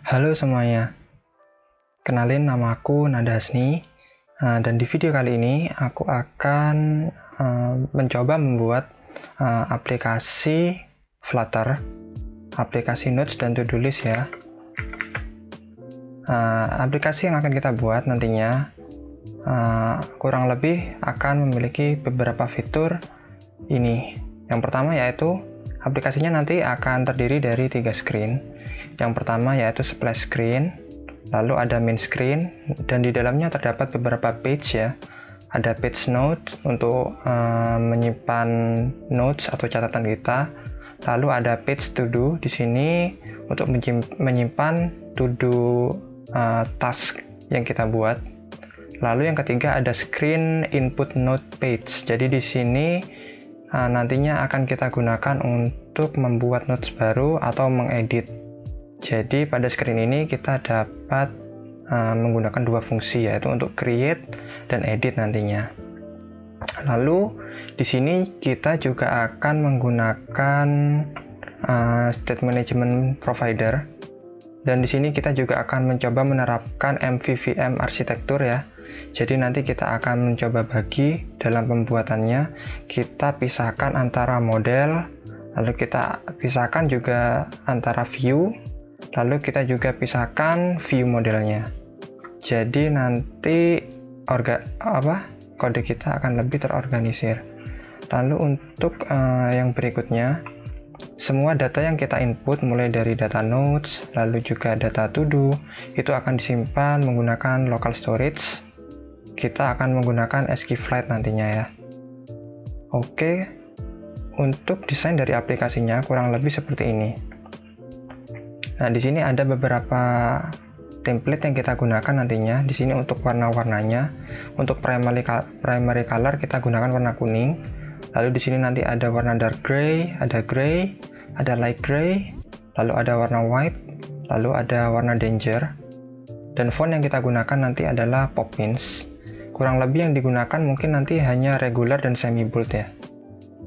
Halo semuanya, kenalin nama aku Nada Hasni, dan di video kali ini aku akan mencoba membuat aplikasi Flutter, aplikasi Notes dan To-Do List ya. Aplikasi yang akan kita buat nantinya kurang lebih akan memiliki beberapa fitur ini. Yang pertama yaitu aplikasinya nanti akan terdiri dari 3 screen. Yang pertama yaitu splash screen, lalu ada main screen, dan di dalamnya terdapat beberapa page ya. Ada page notes untuk menyimpan notes atau catatan kita. Lalu ada page to do di sini untuk menyimpan to do task yang kita buat. Lalu yang ketiga ada screen input note page. Jadi di sini nantinya akan kita gunakan untuk membuat notes baru atau mengedit. Jadi pada screen ini kita dapat menggunakan dua fungsi, yaitu untuk create dan edit nantinya. Lalu di sini kita juga akan menggunakan state management provider, dan di sini kita juga akan mencoba menerapkan MVVM arsitektur ya. Jadi nanti kita akan mencoba bagi dalam pembuatannya, kita pisahkan antara model, lalu kita pisahkan juga antara view, lalu kita juga pisahkan view modelnya. Jadi nanti kode kita akan lebih terorganisir. Lalu untuk yang berikutnya, semua data yang kita input mulai dari data notes, lalu juga data to do, itu akan disimpan menggunakan local storage. Kita akan menggunakan SQLite nantinya ya. Oke, untuk desain dari aplikasinya kurang lebih seperti ini. Nah, di sini ada beberapa template yang kita gunakan nantinya. Di sini untuk warna-warnanya, untuk primary color kita gunakan warna kuning. Lalu di sini nanti ada warna dark gray, ada light gray, lalu ada warna white, lalu ada warna danger. Dan font yang kita gunakan nanti adalah Poppins. Kurang lebih yang digunakan mungkin nanti hanya regular dan semi bold ya.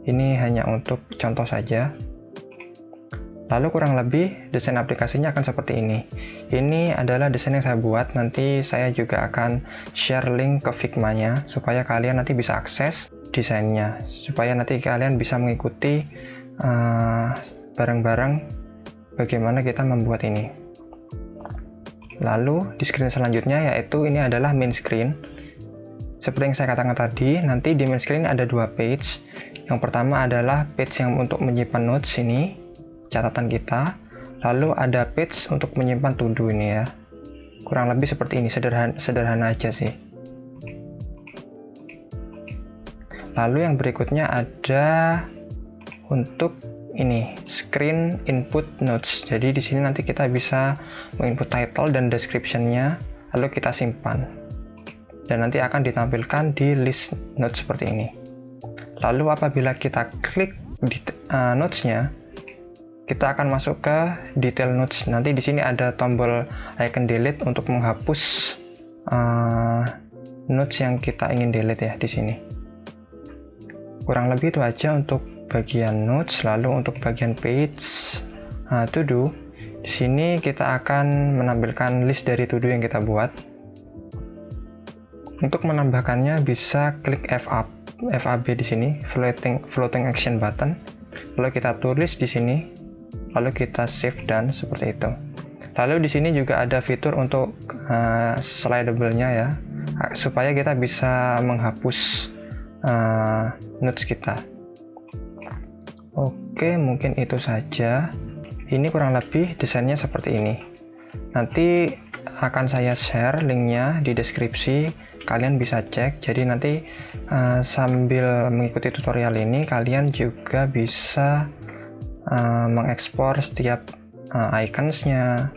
Ini hanya untuk contoh saja. Lalu kurang lebih desain aplikasinya akan seperti ini. Ini adalah desain yang saya buat. Nanti saya juga akan share link ke Figma-nya supaya kalian nanti bisa akses desainnya, supaya nanti kalian bisa mengikuti bareng-bareng bagaimana kita membuat ini. Lalu di screen selanjutnya yaitu ini adalah main screen. Seperti yang saya katakan tadi, nanti di main screen ada dua page. Yang pertama adalah page yang untuk menyimpan notes ini, catatan kita. Lalu ada page untuk menyimpan to do ini ya. Kurang lebih seperti ini, sederhana aja sih. Lalu yang berikutnya ada untuk ini, screen input notes. Jadi di sini nanti kita bisa menginput title dan description-nya, lalu kita simpan. Dan nanti akan ditampilkan di list notes seperti ini. Lalu apabila kita klik di notes-nya, kita akan masuk ke detail notes. Nanti di sini ada tombol icon delete untuk menghapus notes yang kita ingin delete ya di sini. Kurang lebih itu aja untuk bagian notes. Lalu untuk bagian page to do, di sini kita akan menampilkan list dari to do yang kita buat. Untuk menambahkannya bisa klik FAB di sini, floating action button. Lalu kita tulis di sini, lalu kita save dan seperti itu. Lalu di sini juga ada fitur untuk slidable-nya ya, supaya kita bisa menghapus notes kita. Oke, mungkin itu saja. Ini kurang lebih desainnya seperti ini. Nanti akan saya share linknya di deskripsi. Kalian bisa cek. Jadi nanti sambil mengikuti tutorial ini, kalian juga bisa mengekspor setiap icons-nya,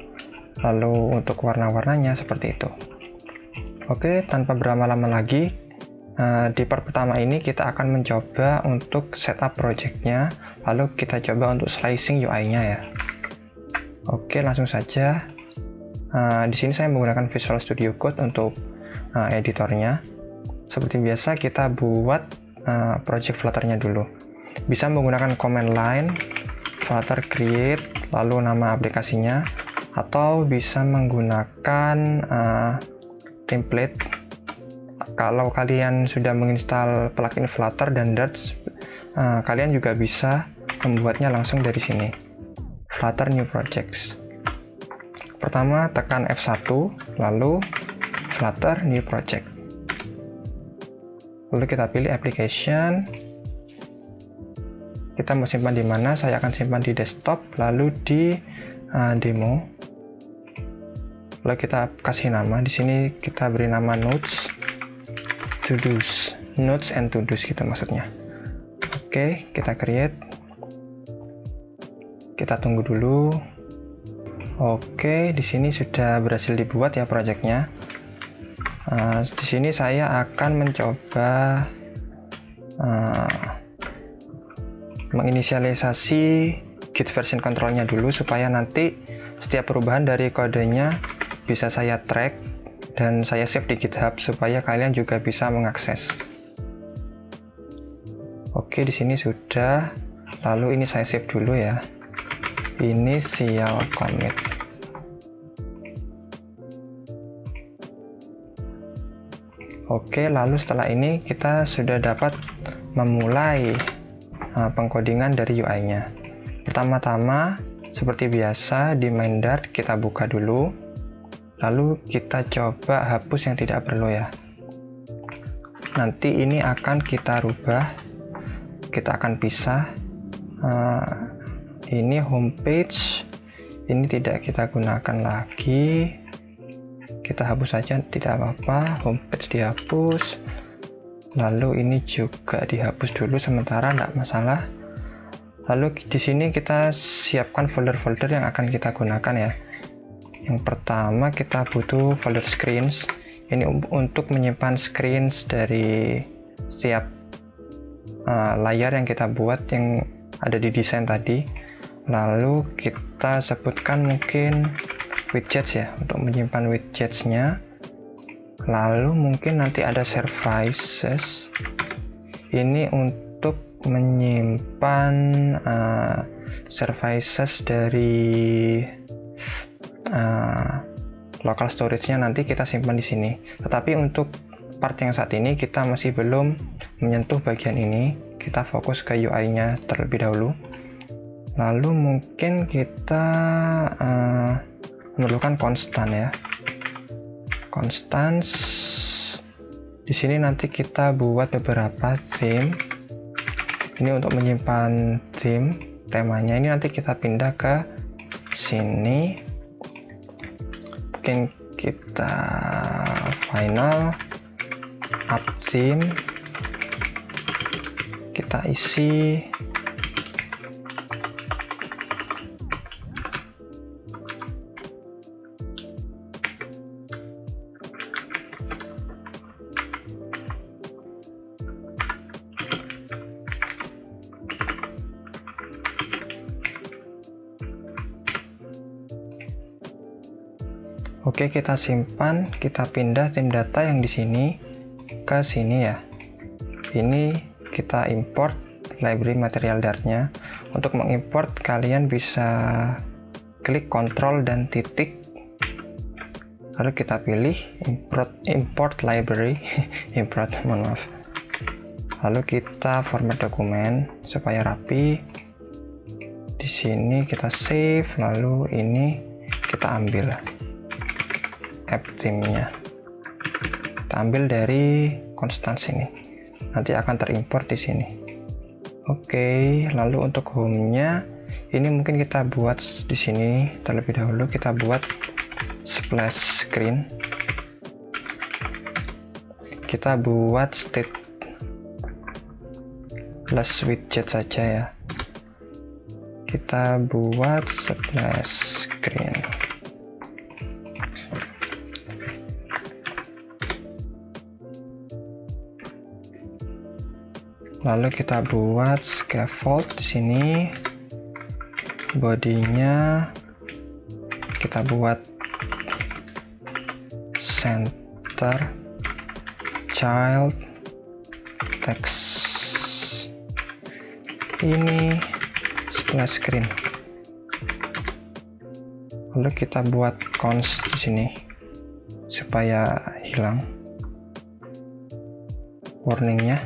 lalu untuk warna-warnanya seperti itu. Oke, tanpa berlama-lama lagi, di part pertama ini kita akan mencoba untuk setup project-nya, lalu kita coba untuk slicing UI-nya ya. Oke, langsung saja. Di sini saya menggunakan Visual Studio Code untuk editornya. Seperti biasa kita buat project Flutter-nya dulu. Bisa menggunakan command line, Flutter create, lalu nama aplikasinya, atau bisa menggunakan template. Kalau kalian sudah menginstal plugin Flutter dan Dart, kalian juga bisa membuatnya langsung dari sini. Flutter New Projects. Pertama tekan F1, lalu Flutter New Project. Lalu kita pilih application. Kita mau simpan di mana? Saya akan simpan di desktop, lalu di demo. Lalu kita kasih nama. Di sini kita beri nama notes, to-dos, notes and to-dos gitu maksudnya. Oke, kita create. Kita tunggu dulu. Oke, di sini sudah berhasil dibuat ya projectnya. Di sini saya akan mencoba menginisialisasi git version controlnya dulu supaya nanti setiap perubahan dari kodenya bisa saya track dan saya save di GitHub supaya kalian juga bisa mengakses. Oke, di sini sudah. Lalu ini saya save dulu ya. Initial commit. Oke, lalu setelah ini kita sudah dapat memulai pengkodingan dari UI-nya. Pertama-tama, seperti biasa di main Dart kita buka dulu, lalu kita coba hapus yang tidak perlu ya. Nanti ini akan kita rubah, kita akan pisah. Ini homepage, ini tidak kita gunakan lagi. Kita hapus saja, tidak apa-apa. Homepage dihapus, lalu ini juga dihapus dulu sementara, tidak masalah. Lalu di sini kita siapkan folder-folder yang akan kita gunakan ya. Yang pertama kita butuh folder screens. Ini untuk menyimpan screens dari setiap layar yang kita buat yang ada di desain tadi. Lalu kita sebutkan mungkin widgets ya, untuk menyimpan widgetsnya. Lalu mungkin nanti ada services, ini untuk menyimpan services dari local storage-nya, nanti kita simpan di sini. Tetapi untuk part yang saat ini kita masih belum menyentuh bagian ini, kita fokus ke UI-nya terlebih dahulu. Lalu mungkin kita memerlukan konstan ya. Constants. Di sini nanti kita buat beberapa theme. Ini untuk menyimpan theme, temanya. Ini nanti kita pindah ke sini. Mungkin kita final up theme. Kita isi Oke, kita simpan, kita pindah tim data yang di sini ke sini ya. Ini kita import library material Dart-nya. Untuk mengimport kalian bisa klik Ctrl dan titik. Lalu kita pilih import library, mohon maaf. Lalu kita format dokumen supaya rapi. Di sini kita save, lalu ini kita ambil app theme-nya, kita ambil dari constants ini, nanti akan terimport di sini. Oke, lalu untuk home-nya ini mungkin kita buat di sini terlebih dahulu. Kita buat splash screen, kita buat stateless widget saja ya. Kita buat splash screen. Lalu kita buat scaffold di sini. Bodinya kita buat center, child, text. Ini splash screen. Lalu kita buat cons di sini supaya hilang warningnya.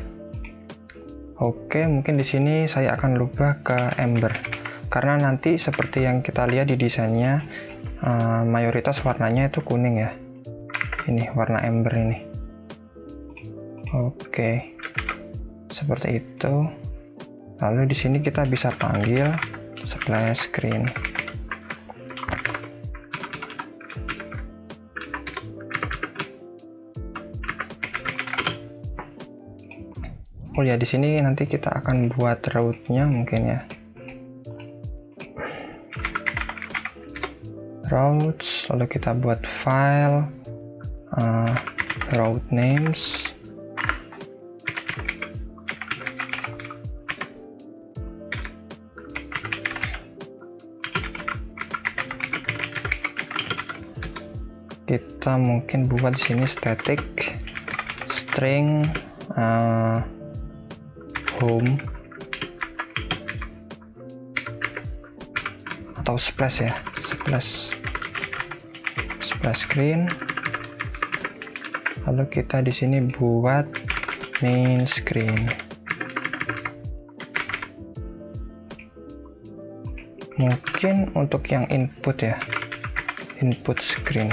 Oke, mungkin di sini saya akan rubah ke Ember karena nanti seperti yang kita lihat di desainnya, mayoritas warnanya itu kuning ya. Ini warna Ember ini. Oke, seperti itu. Lalu di sini kita bisa panggil splash screen. Oh ya, di sini nanti kita akan buat route-nya mungkin ya. Routes, lalu kita buat file route names. Kita mungkin buat di sini static string home atau splash ya, splash screen. Lalu kita di sini buat main screen. Mungkin untuk yang input ya, input screen.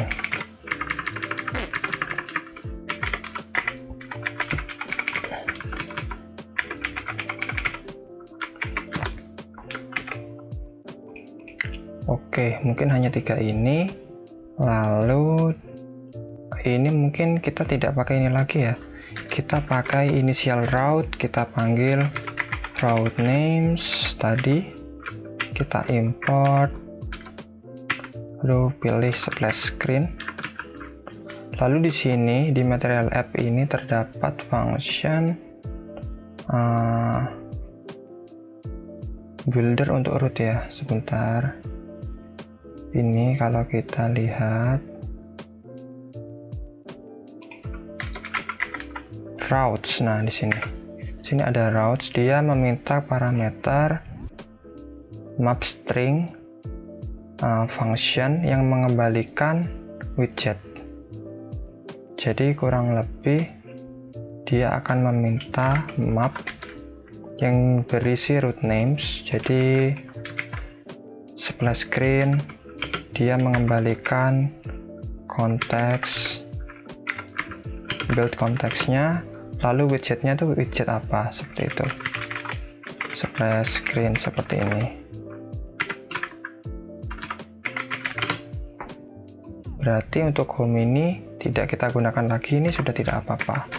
Oke, mungkin hanya 3 ini. Lalu ini mungkin kita tidak pakai ini lagi ya. Kita pakai initial route, kita panggil route names tadi. Kita import, lalu pilih splash screen. Lalu di sini di material app ini terdapat function builder untuk route ya. Sebentar. Ini kalau kita lihat routes, nah di sini ada routes. Dia meminta parameter map string function yang mengembalikan widget. Jadi kurang lebih dia akan meminta map yang berisi route names. Jadi splash screen dia mengembalikan konteks, build konteksnya, lalu widgetnya tuh widget apa, seperti itu. Splash screen seperti ini. Berarti untuk home ini tidak kita gunakan lagi, ini sudah tidak apa-apa.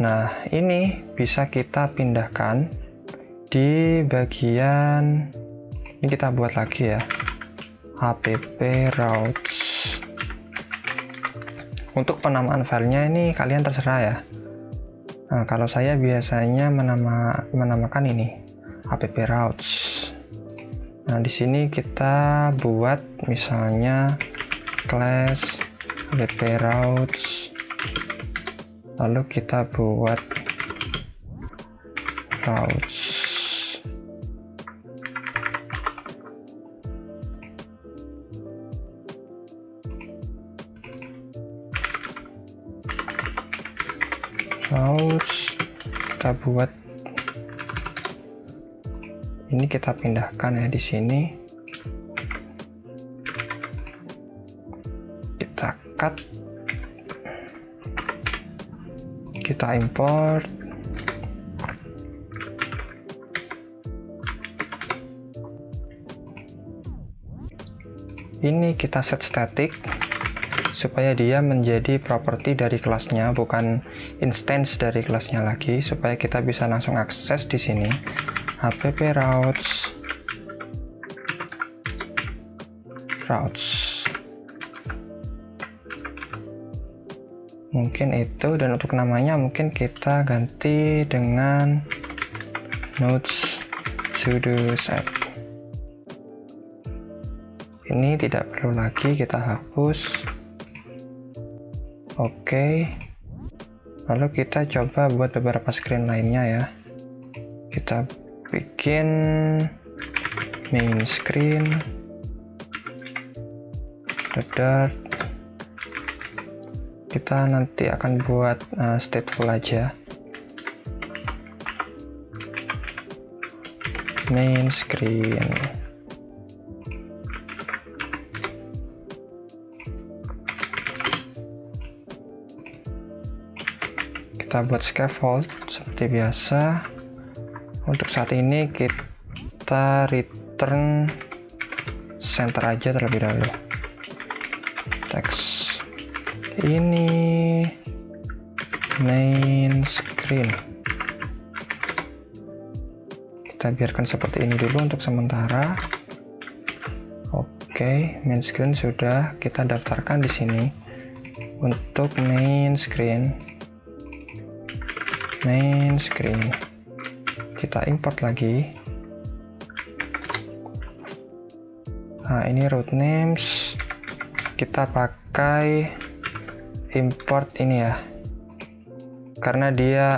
Nah, ini bisa kita pindahkan di bagian ini, kita buat lagi ya, app routes. Untuk penamaan filenya ini kalian terserah ya. Nah, kalau saya biasanya menamakan ini app routes. Nah, di sini kita buat misalnya class app routes, lalu kita buat routes. Routes kita buat ini, kita pindahkan ya di sini. Kita cut, kita import. Ini kita set static supaya dia menjadi properti dari kelasnya, bukan instance dari kelasnya lagi, supaya kita bisa langsung akses di sini app routes. Mungkin itu, dan untuk namanya mungkin kita ganti dengan nodes sudo set. Ini tidak perlu lagi, kita hapus. Oke, lalu kita coba buat beberapa screen lainnya ya. Kita bikin main screen, header. Kita nanti akan buat stateful aja. Main screen. Kita buat scaffold seperti biasa. Untuk saat ini kita return center aja terlebih dahulu. Teks ini main screen. Kita biarkan seperti ini dulu untuk sementara. Oke, main screen sudah kita daftarkan di sini. Untuk main screen, kita import lagi. Nah, ini route names. Kita pakai import ini ya, karena dia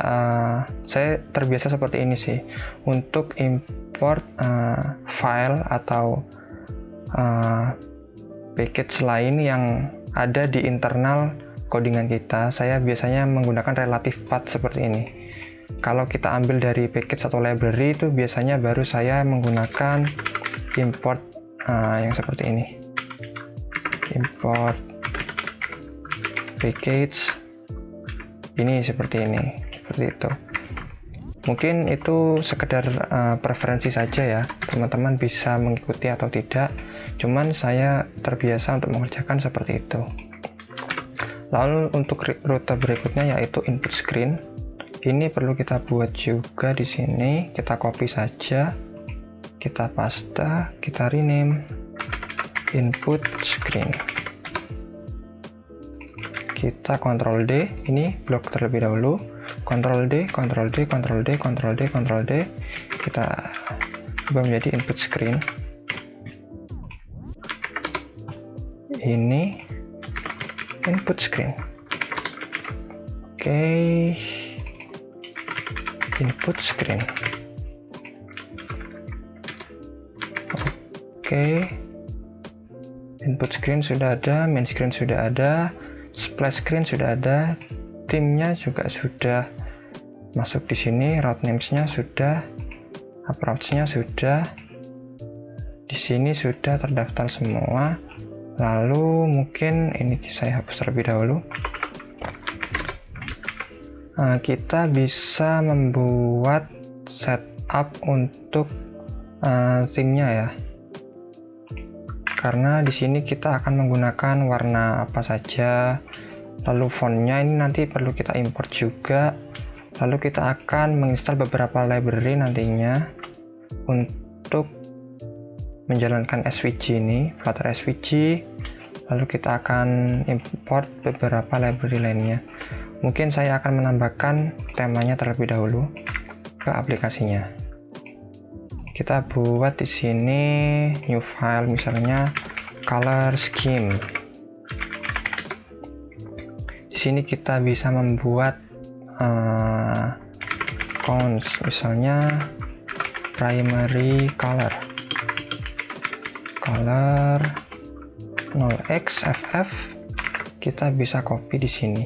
saya terbiasa seperti ini sih untuk import file atau package lain yang ada di internal codingan kita. Saya biasanya menggunakan relative path seperti ini. Kalau kita ambil dari package atau library itu biasanya baru saya menggunakan import yang seperti ini, import package ini seperti itu. Mungkin itu sekedar preferensi saja ya, teman-teman bisa mengikuti atau tidak, cuman saya terbiasa untuk mengerjakan seperti itu. Lalu untuk rute berikutnya yaitu input screen. Ini perlu kita buat juga di sini. Kita copy saja, kita paste, kita rename input screen. Kita Ctrl D, ini blok terlebih dahulu. Ctrl D, Ctrl D, Ctrl D, Ctrl D, Ctrl D. Kita ubah menjadi input screen. Ini input screen. Oke. Input screen. Oke. Input screen sudah ada, main screen sudah ada, splash screen sudah ada, theme-nya juga sudah masuk di sini, route names-nya sudah, approach-nya sudah, di sini sudah terdaftar semua. Lalu mungkin ini saya hapus terlebih dahulu. Kita bisa membuat setup untuk theme-nya ya. Karena di sini kita akan menggunakan warna apa saja. Lalu font-nya ini nanti perlu kita import juga. Lalu kita akan menginstal beberapa library nantinya untuk menjalankan SVG ini, Flutter SVG. Lalu kita akan import beberapa library lainnya. Mungkin saya akan menambahkan temanya terlebih dahulu ke aplikasinya. Kita buat di sini new file, misalnya color scheme. Di sini kita bisa membuat fonts, misalnya primary color 0xFF. Kita bisa copy di sini.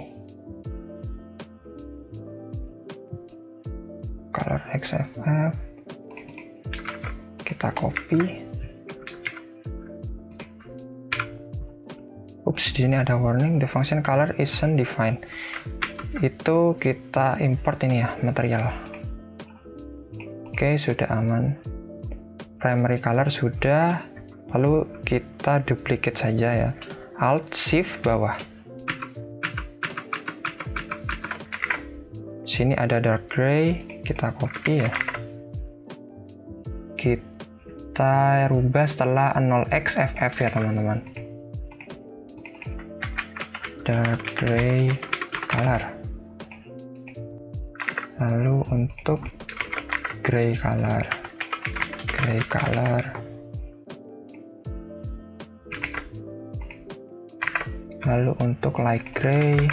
Color XFF kita copy. Ups, di sini ada warning, the function color isn't defined. Itu kita import ini ya, material. Oke, sudah aman. Primary color sudah. Lalu kita duplicate saja ya. Alt Shift bawah. Sini ada dark gray, kita copy ya. Kita rubah setelah 0xFF ya teman-teman. Dark gray color. Lalu untuk gray color. Lalu untuk light gray.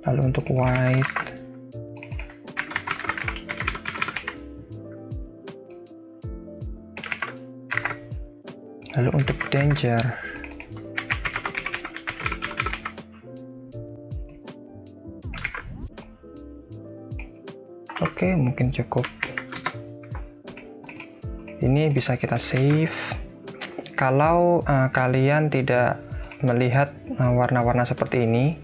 Lalu untuk white. Lalu untuk danger, oke, mungkin cukup. Ini bisa kita save. Kalau kalian tidak melihat warna-warna seperti ini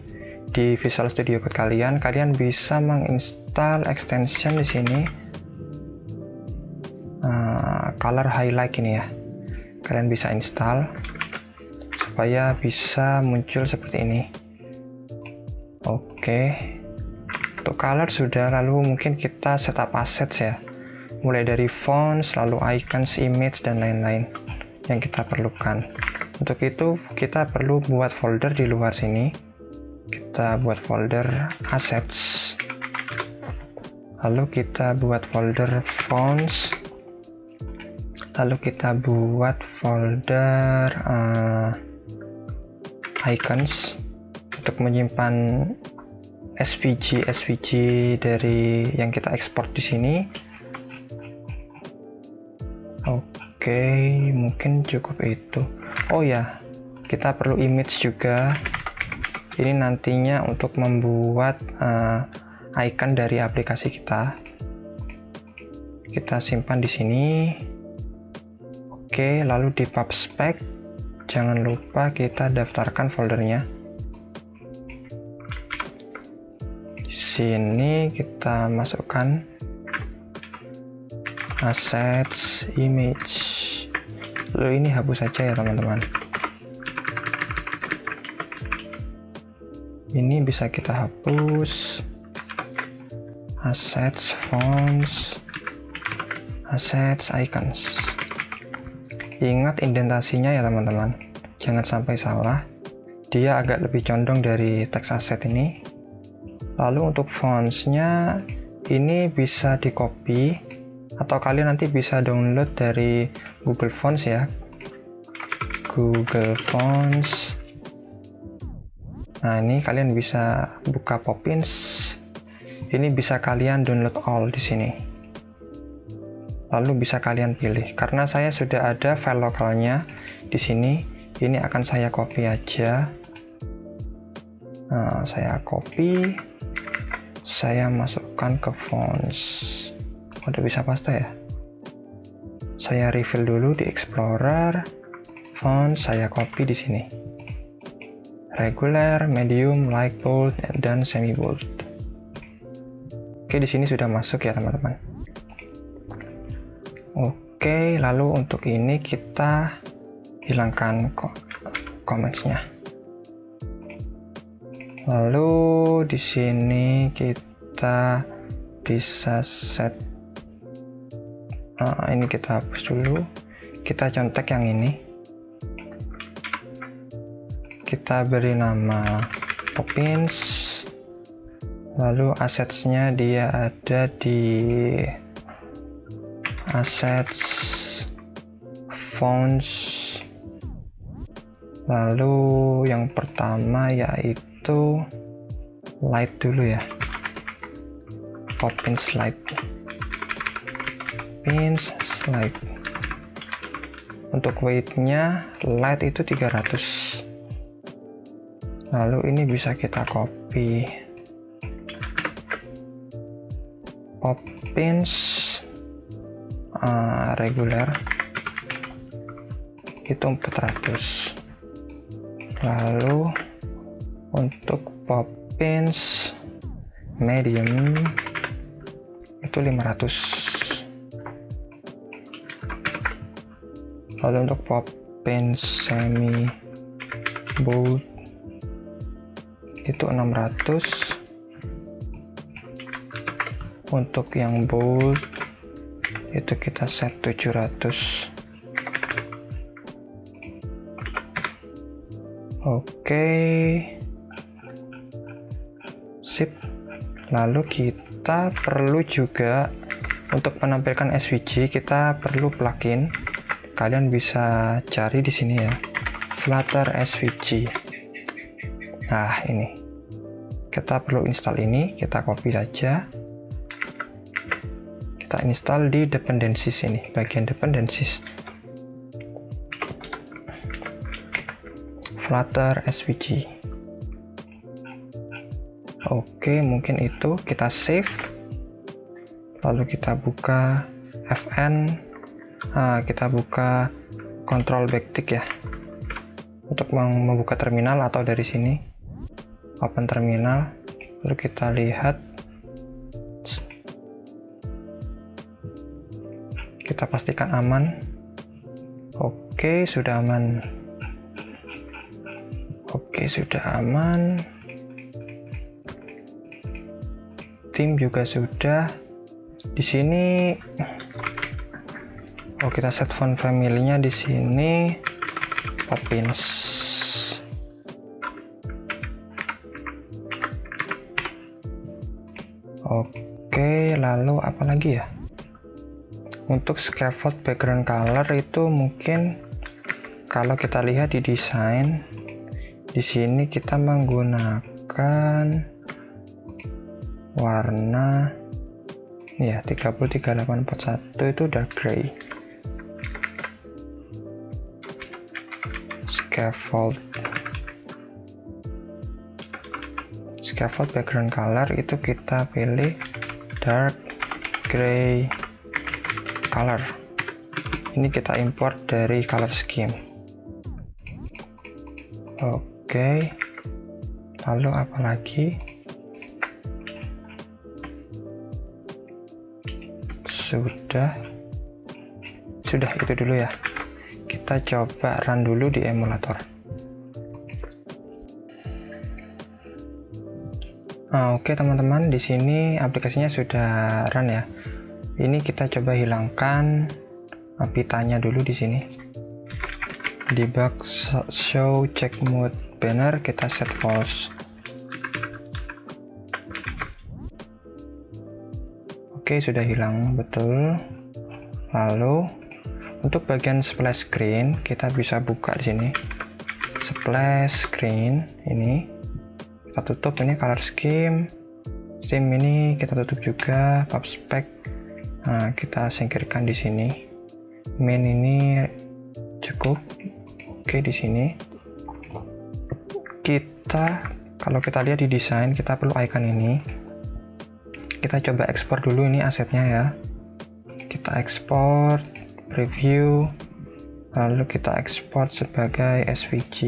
di Visual Studio Code kalian bisa menginstal extension di sini, color highlight ini ya. Kalian bisa install supaya bisa muncul seperti ini. Oke, untuk color sudah, lalu mungkin kita setup assets ya, mulai dari fonts, lalu icons, image, dan lain-lain yang kita perlukan. Untuk itu kita perlu buat folder di luar sini. Kita buat folder assets, lalu kita buat folder fonts, lalu kita buat folder icons untuk menyimpan SVG dari yang kita ekspor di sini. Oke, mungkin cukup itu. Oh ya, kita perlu image juga. Ini nantinya untuk membuat icon dari aplikasi kita. Kita simpan di sini. Oke, lalu di PubSpec jangan lupa kita daftarkan foldernya. Di sini kita masukkan assets image. Lalu ini hapus saja ya teman-teman. Ini bisa kita hapus. Assets fonts, assets icons. Ingat indentasinya ya teman-teman, jangan sampai salah. Dia agak lebih condong dari teks asset ini. Lalu untuk fontsnya ini bisa di copy, atau kalian nanti bisa download dari Google Fonts ya, Google Fonts. Nah, ini kalian bisa buka Poppins. Ini bisa kalian download all di sini. Lalu bisa kalian pilih. Karena saya sudah ada file lokalnya di sini, ini akan saya copy aja. Nah, saya copy, saya masukkan ke fonts. Udah bisa pasta ya. Saya refill dulu di Explorer, font saya copy di sini. Regular, medium, light bold, dan semi bold. Oke, di sini sudah masuk ya teman-teman. Oke, lalu untuk ini kita hilangkan comments-nya. Lalu di sini kita bisa set. Ini kita hapus dulu, kita contek yang ini, kita beri nama Poppins, lalu assetsnya dia ada di assets fonts, lalu yang pertama yaitu light dulu ya, Poppins light. Pins light. Untuk weight-nya light itu 300. Lalu ini bisa kita copy. Poppins regular itu 400. Lalu untuk Poppins medium itu 500. Lalu untuk Poppins semi bold itu 600. Untuk yang bold itu kita set 700. Oke, sip. Lalu kita perlu juga untuk menampilkan SVG, kita perlu plugin. Kalian bisa cari di sini ya, Flutter SVG. Nah, ini kita perlu install ini, kita copy saja, kita install di dependencies ini, bagian dependencies. Flutter SVG. Oke, mungkin itu. Kita save, lalu kita buka Fn, kita buka Control Backtick ya, untuk membuka terminal, atau dari sini open terminal, lalu kita lihat, kita pastikan aman. Oke, sudah aman. Oke, sudah aman. Tim juga sudah. Di sini, kita set font family-nya di sini Poppins. Oke, lalu apa lagi ya? Untuk scaffold background color itu mungkin kalau kita lihat di desain, di sini kita menggunakan warna ya 33841 itu dark gray. Scaffold background color itu kita pilih dark gray color. Ini kita import dari color scheme. Oke, lalu apa lagi? Sudah itu dulu ya. Kita coba run dulu di emulator. Oke teman-teman, di sini aplikasinya sudah run ya. Ini kita coba hilangkan pitanya dulu di sini. Debug show check mode banner, kita set false. Oke, sudah hilang betul. Lalu untuk bagian splash screen kita bisa buka di sini. Splash screen ini kita tutup, ini color scheme. Theme ini kita tutup juga, pub spec. Nah, kita singkirkan di sini. Main ini cukup. Oke, di sini kalau kita lihat di desain, kita perlu icon ini. Kita coba ekspor dulu ini asetnya ya. Kita ekspor, preview, lalu kita ekspor sebagai SVG.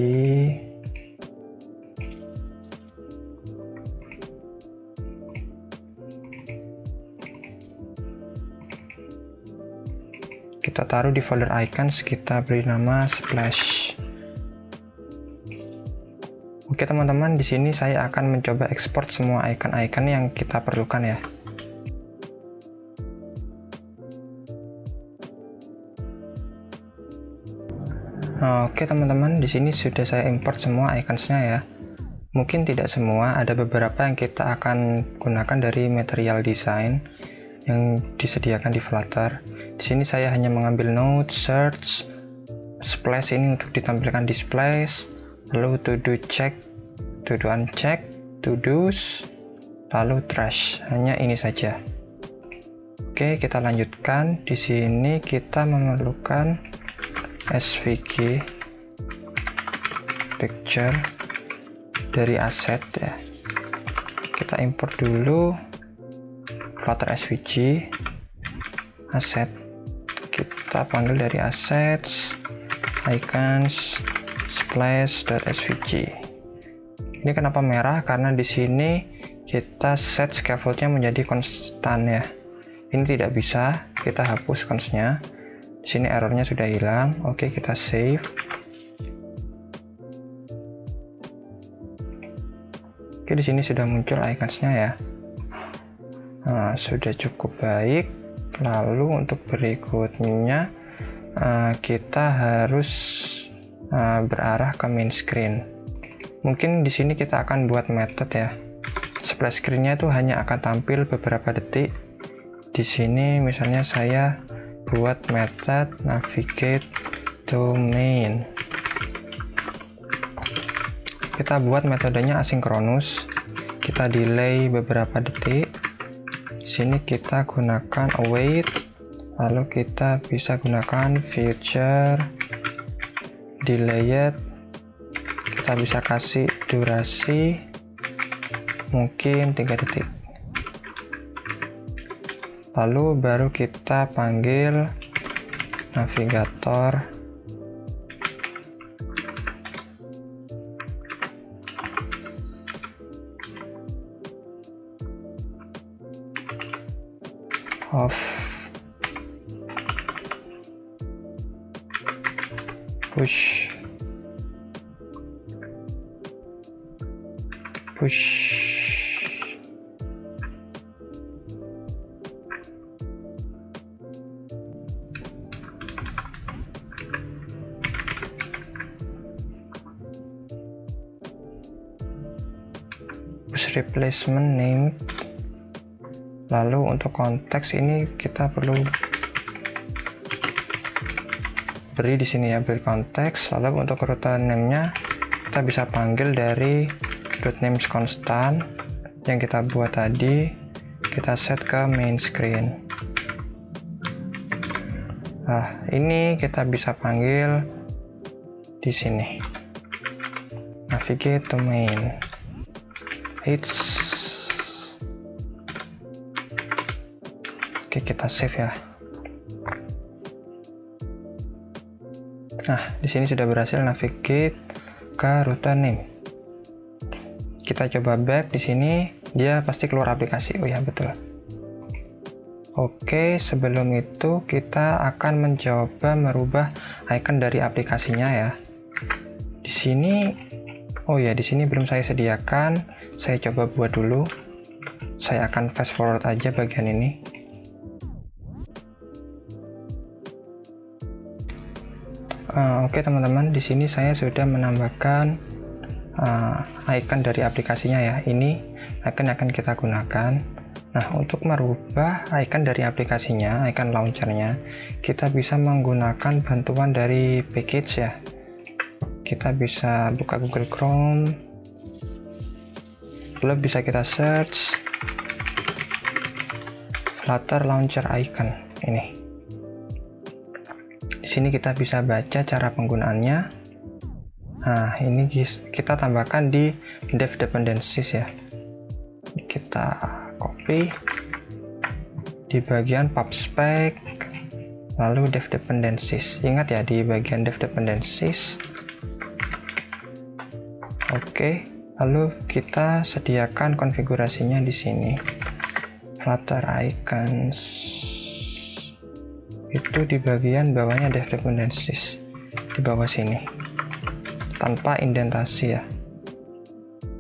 Kita taruh di folder icons, kita beri nama splash. Oke teman-teman, di sini saya akan mencoba ekspor semua icon-icon yang kita perlukan ya. Oke teman-teman, di sini sudah saya import semua iconsnya ya. Mungkin tidak semua, ada beberapa yang kita akan gunakan dari material design yang disediakan di Flutter. Di sini saya hanya mengambil node, search, splash ini untuk ditampilkan di splash, lalu to do check, to do uncheck, to do's, lalu trash. Hanya ini saja. Oke, kita lanjutkan. Di sini kita memerlukan SVG picture dari aset ya. Kita import dulu Flutter SVG aset. Kita panggil dari assets icons splash.svg. Ini kenapa merah? Karena di sini kita set scaffoldnya menjadi konstan ya. Ini tidak bisa, kita hapus consnya. Di sini errornya sudah hilang. Oke, kita save. Oke, di sini sudah muncul iconsnya ya. Nah, sudah cukup baik. Lalu untuk berikutnya kita harus berarah ke main screen. Mungkin di sini kita akan buat method ya. Splash screen-nya itu hanya akan tampil beberapa detik. Di sini misalnya saya buat method navigate to main. Kita buat metodenya asinkronus. Kita delay beberapa detik. Di sini kita gunakan await, lalu kita bisa gunakan future delayed. kita bisa kasih durasi mungkin 3 detik. Lalu baru kita panggil navigator off, push, replacement name. Lalu untuk konteks ini kita perlu beri di sini ya, build konteks. Lalu untuk rute name-nya kita bisa panggil dari route names constant yang kita buat tadi, kita set ke main screen. Nah, ini kita bisa panggil di sini, navigate to main. Oke, kita save ya. Nah, di sini sudah berhasil navigate ke rute name. Kita coba back di sini, dia pasti keluar aplikasi. Oh ya, betul. Oke, sebelum itu kita akan mencoba merubah icon dari aplikasinya ya. Di sini, oh ya, di sini belum saya sediakan. Saya coba buat dulu. Saya akan fast forward aja bagian ini. Oke teman-teman, di sini saya sudah menambahkan icon dari aplikasinya ya. Ini icon yang akan kita gunakan. Nah, untuk merubah icon dari aplikasinya, icon launchernya, kita bisa menggunakan bantuan dari package ya. Kita bisa buka Google Chrome, lalu bisa kita search Flutter Launcher Icon ini. Di sini kita bisa baca cara penggunaannya. Nah, ini kita tambahkan di dev dependencies ya. Kita copy di bagian pubspec, lalu dev dependencies. Ingat ya, di bagian dev dependencies. Oke, lalu kita sediakan konfigurasinya di sini. Flutter icons itu di bagian bawahnya dev dependencies, di bawah sini tanpa indentasi ya.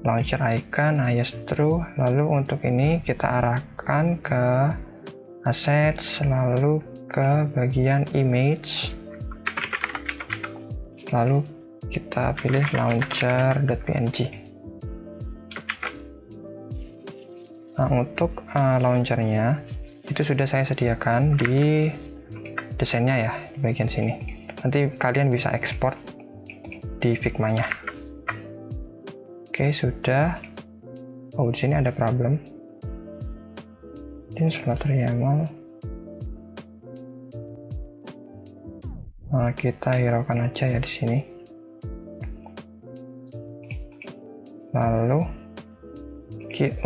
Launcher icon highest true. Lalu untuk ini kita arahkan ke assets, lalu ke bagian image, lalu kita pilih launcher.png. Nah, untuk launchernya itu sudah saya sediakan di desainnya ya, di bagian sini. Nanti kalian bisa ekspor di Figma-nya. Oke, sudah. Oh, di sini ada problem. Ini Flutter YAML. Nah, kita hiraukan aja ya di sini. Lalu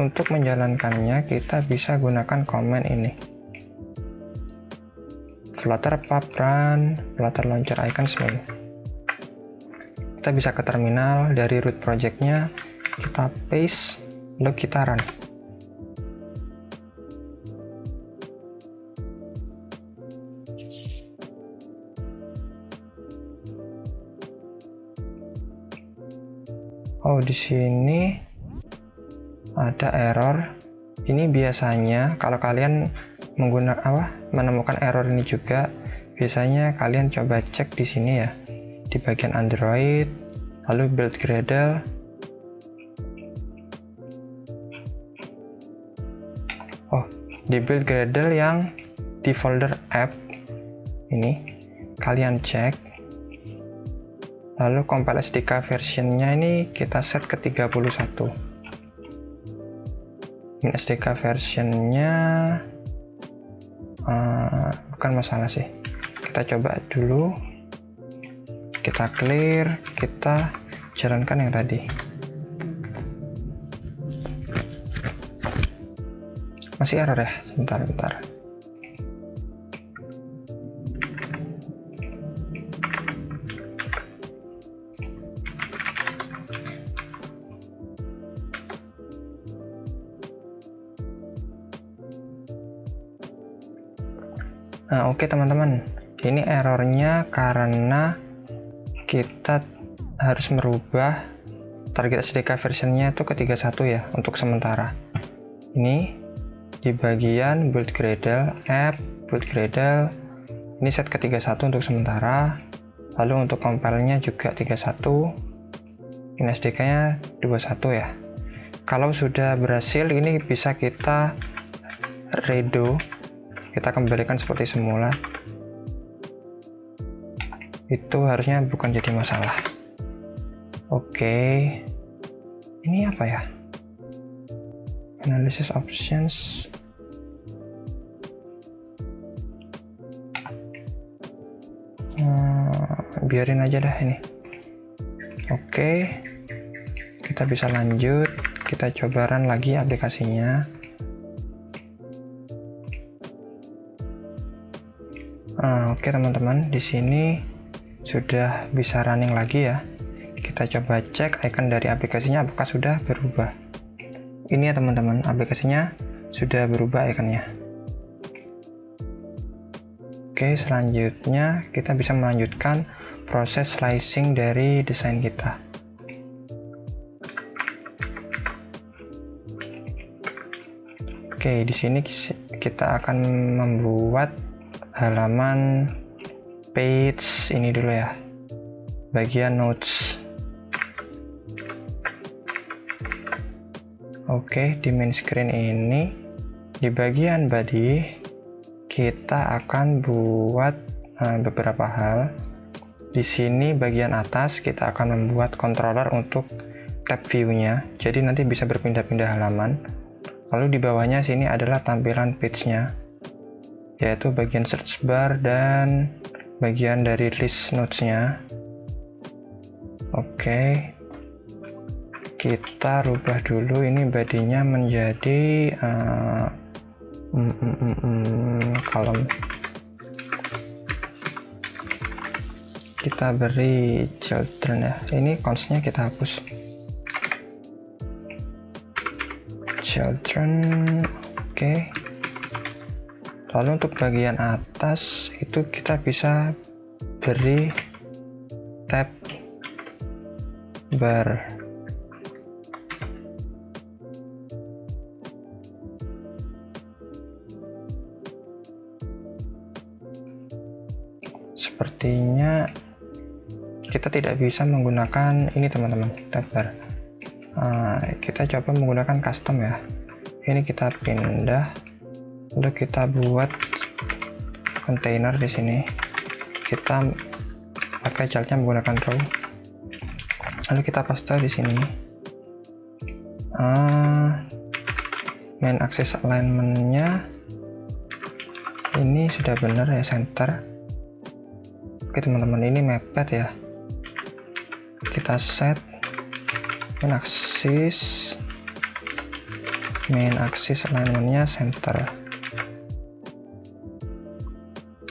untuk menjalankannya kita bisa gunakan command ini. Flutter pub run Flutter launcher icons main. Kita bisa ke terminal, dari root projectnya kita paste, lalu kita run. Oh, di sini ada error. Ini biasanya kalau kalian menemukan error ini juga, biasanya kalian coba cek di sini ya, di bagian Android, lalu build Gradle. Oh, di build Gradle yang di folder app ini kalian cek, lalu compile SDK versionnya ini kita set ke 31. Ini SDK versionnya bukan masalah sih, kita coba dulu, kita clear, kita jalankan yang tadi. Masih error ya, bentar. Nah, oke teman-teman, ini errornya karena kita harus merubah target SDK versionnya itu ke 31 ya, untuk sementara. Ini di bagian build Gradle, app, build Gradle, ini set ke 31 untuk sementara. Lalu untuk compile-nya juga 31, ini SDK-nya 21 ya. Kalau sudah berhasil, ini bisa kita redo, kita kembalikan seperti semula. Itu harusnya bukan jadi masalah. Oke, ini apa ya? Analysis options. Biarin aja dah ini. Oke, kita bisa lanjut. Kita coba run lagi aplikasinya. Oke teman-teman, di sini sudah bisa running lagi ya. Kita coba cek icon dari aplikasinya apakah sudah berubah. Ini ya teman-teman, aplikasinya sudah berubah ikonnya. Oke, selanjutnya kita bisa melanjutkan proses slicing dari desain kita. Oke, di sini kita akan membuat halaman page ini dulu ya, bagian notes. Oke, di main screen ini di bagian body kita akan buat beberapa hal. Di sini bagian atas kita akan membuat controller untuk tab view-nya, jadi nanti bisa berpindah-pindah halaman. Lalu di bawahnya sini adalah tampilan page-nya, yaitu bagian search bar dan bagian dari list notes-nya. Oke, kita rubah dulu ini body-nya menjadi kolom. Kita beri children ya, ini const-nya kita hapus. Children, oke. Lalu untuk bagian atas itu kita bisa beri tab bar. Sepertinya kita tidak bisa menggunakan ini teman-teman, tab bar. Kita coba menggunakan custom ya. Ini kita pindah, lalu kita buat container di sini. Kita pakai childnya menggunakan row, lalu kita paste di sini. Main axis alignment-nya ini sudah benar ya, center. Oke teman-teman, ini maped ya. Kita set main axis alignment-nya center.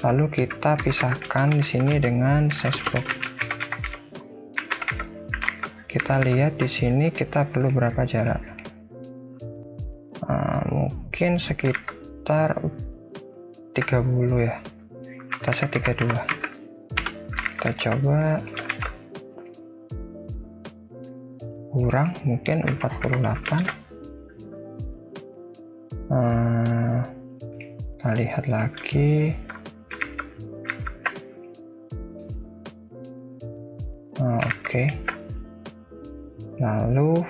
Lalu kita pisahkan di sini dengan size block. Kita lihat di sini kita perlu berapa jarak. Mungkin sekitar 30 ya. Kita set 32. Kita coba kurang, mungkin 48. Kita lihat lagi. Oke. Lalu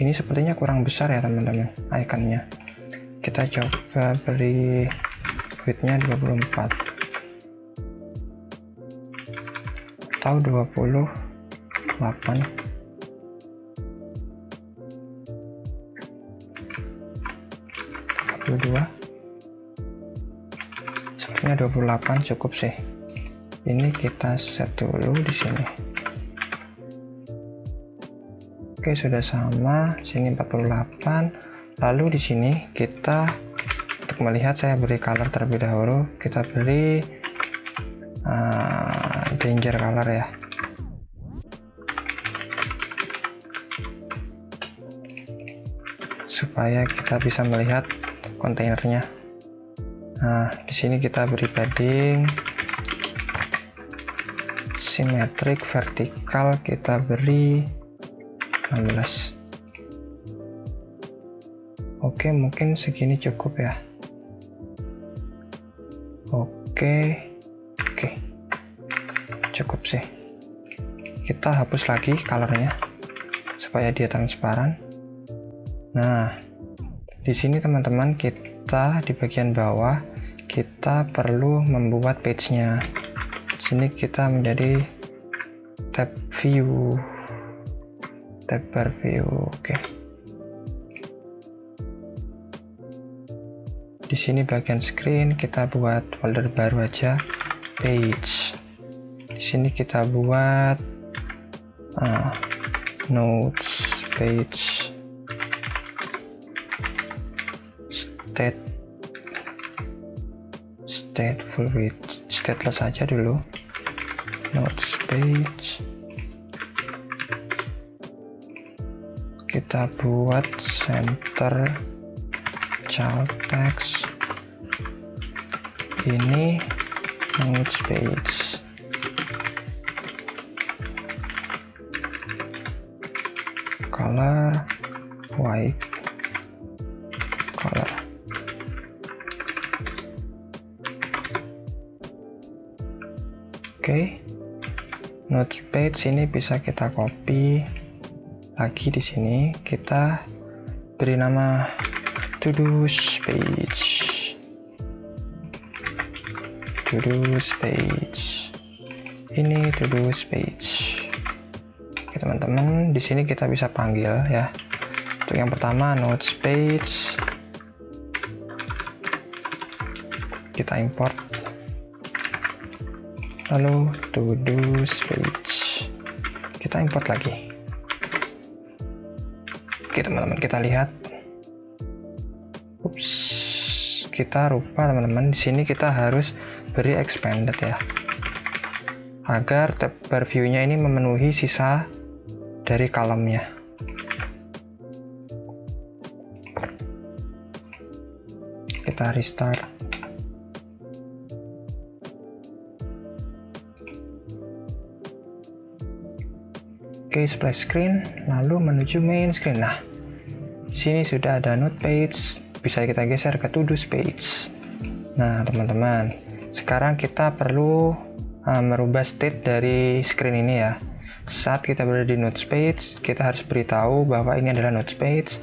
ini sepertinya kurang besar ya teman-teman ikonnya. Kita coba beri width-nya 24 atau 28. Sepertinya 28 cukup sih. Ini kita set dulu di sini. Oke, sudah sama. Sini 48. Lalu di sini kita untuk melihat, saya beri color terlebih dahulu. Kita beri danger color ya. Supaya kita bisa melihat kontainernya. Nah, di sini kita beri padding symmetric vertikal, kita beri 16. Oke, mungkin segini cukup ya. Oke, cukup sih. Kita hapus lagi colornya supaya dia transparan. Nah, di sini teman-teman, kita di bagian bawah kita perlu membuat page-nya. Di sini kita menjadi tab view, tab bar view. Oke. Di sini bagian screen kita buat folder baru aja, page. Di sini kita buat notes, page, stateful with stateless saja dulu, notes page. Kita buat center child text, ini notes page. Color white color. Oke, notes page ini bisa kita copy lagi. Di sini kita beri nama to-dos page, to-dos page. Ini to-dos page. Oke teman-teman, di sini kita bisa panggil ya. Untuk yang pertama notes page, kita import. Lalu to-dos page, kita import lagi. Oke teman-teman, kita lihat. Ups, kita lupa teman-teman. Di sini kita harus beri expanded ya, agar tab bar view-nya ini memenuhi sisa dari kolomnya. Kita restart. Oke, splash screen, lalu menuju main screen. Nah, di sini sudah ada note page, bisa kita geser ke to-dos page. Nah, teman-teman, sekarang kita perlu merubah state dari screen ini ya. Saat kita berada di notes page, kita harus beritahu bahwa ini adalah notes page.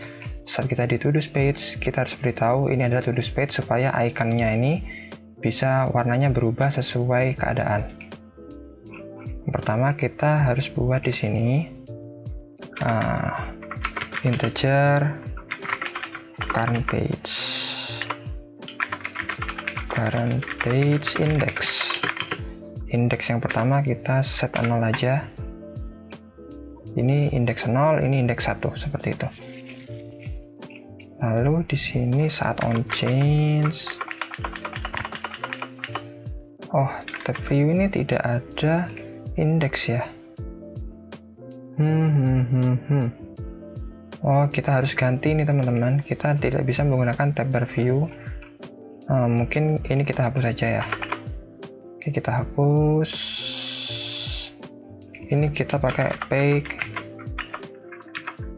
Saat kita di to-dos page, kita harus beritahu ini adalah to-dos page supaya ikonnya ini bisa warnanya berubah sesuai keadaan. Pertama kita harus buat di sini integer current page index yang pertama kita set 0 aja. Ini indeks 0, ini indeks 1, seperti itu. Lalu di sini saat on change, oh, tab view ini tidak ada indeks ya. Oh, kita harus ganti nih teman-teman. Kita tidak bisa menggunakan tab bar view. Mungkin ini kita hapus saja ya. Oke, kita hapus. Ini kita pakai page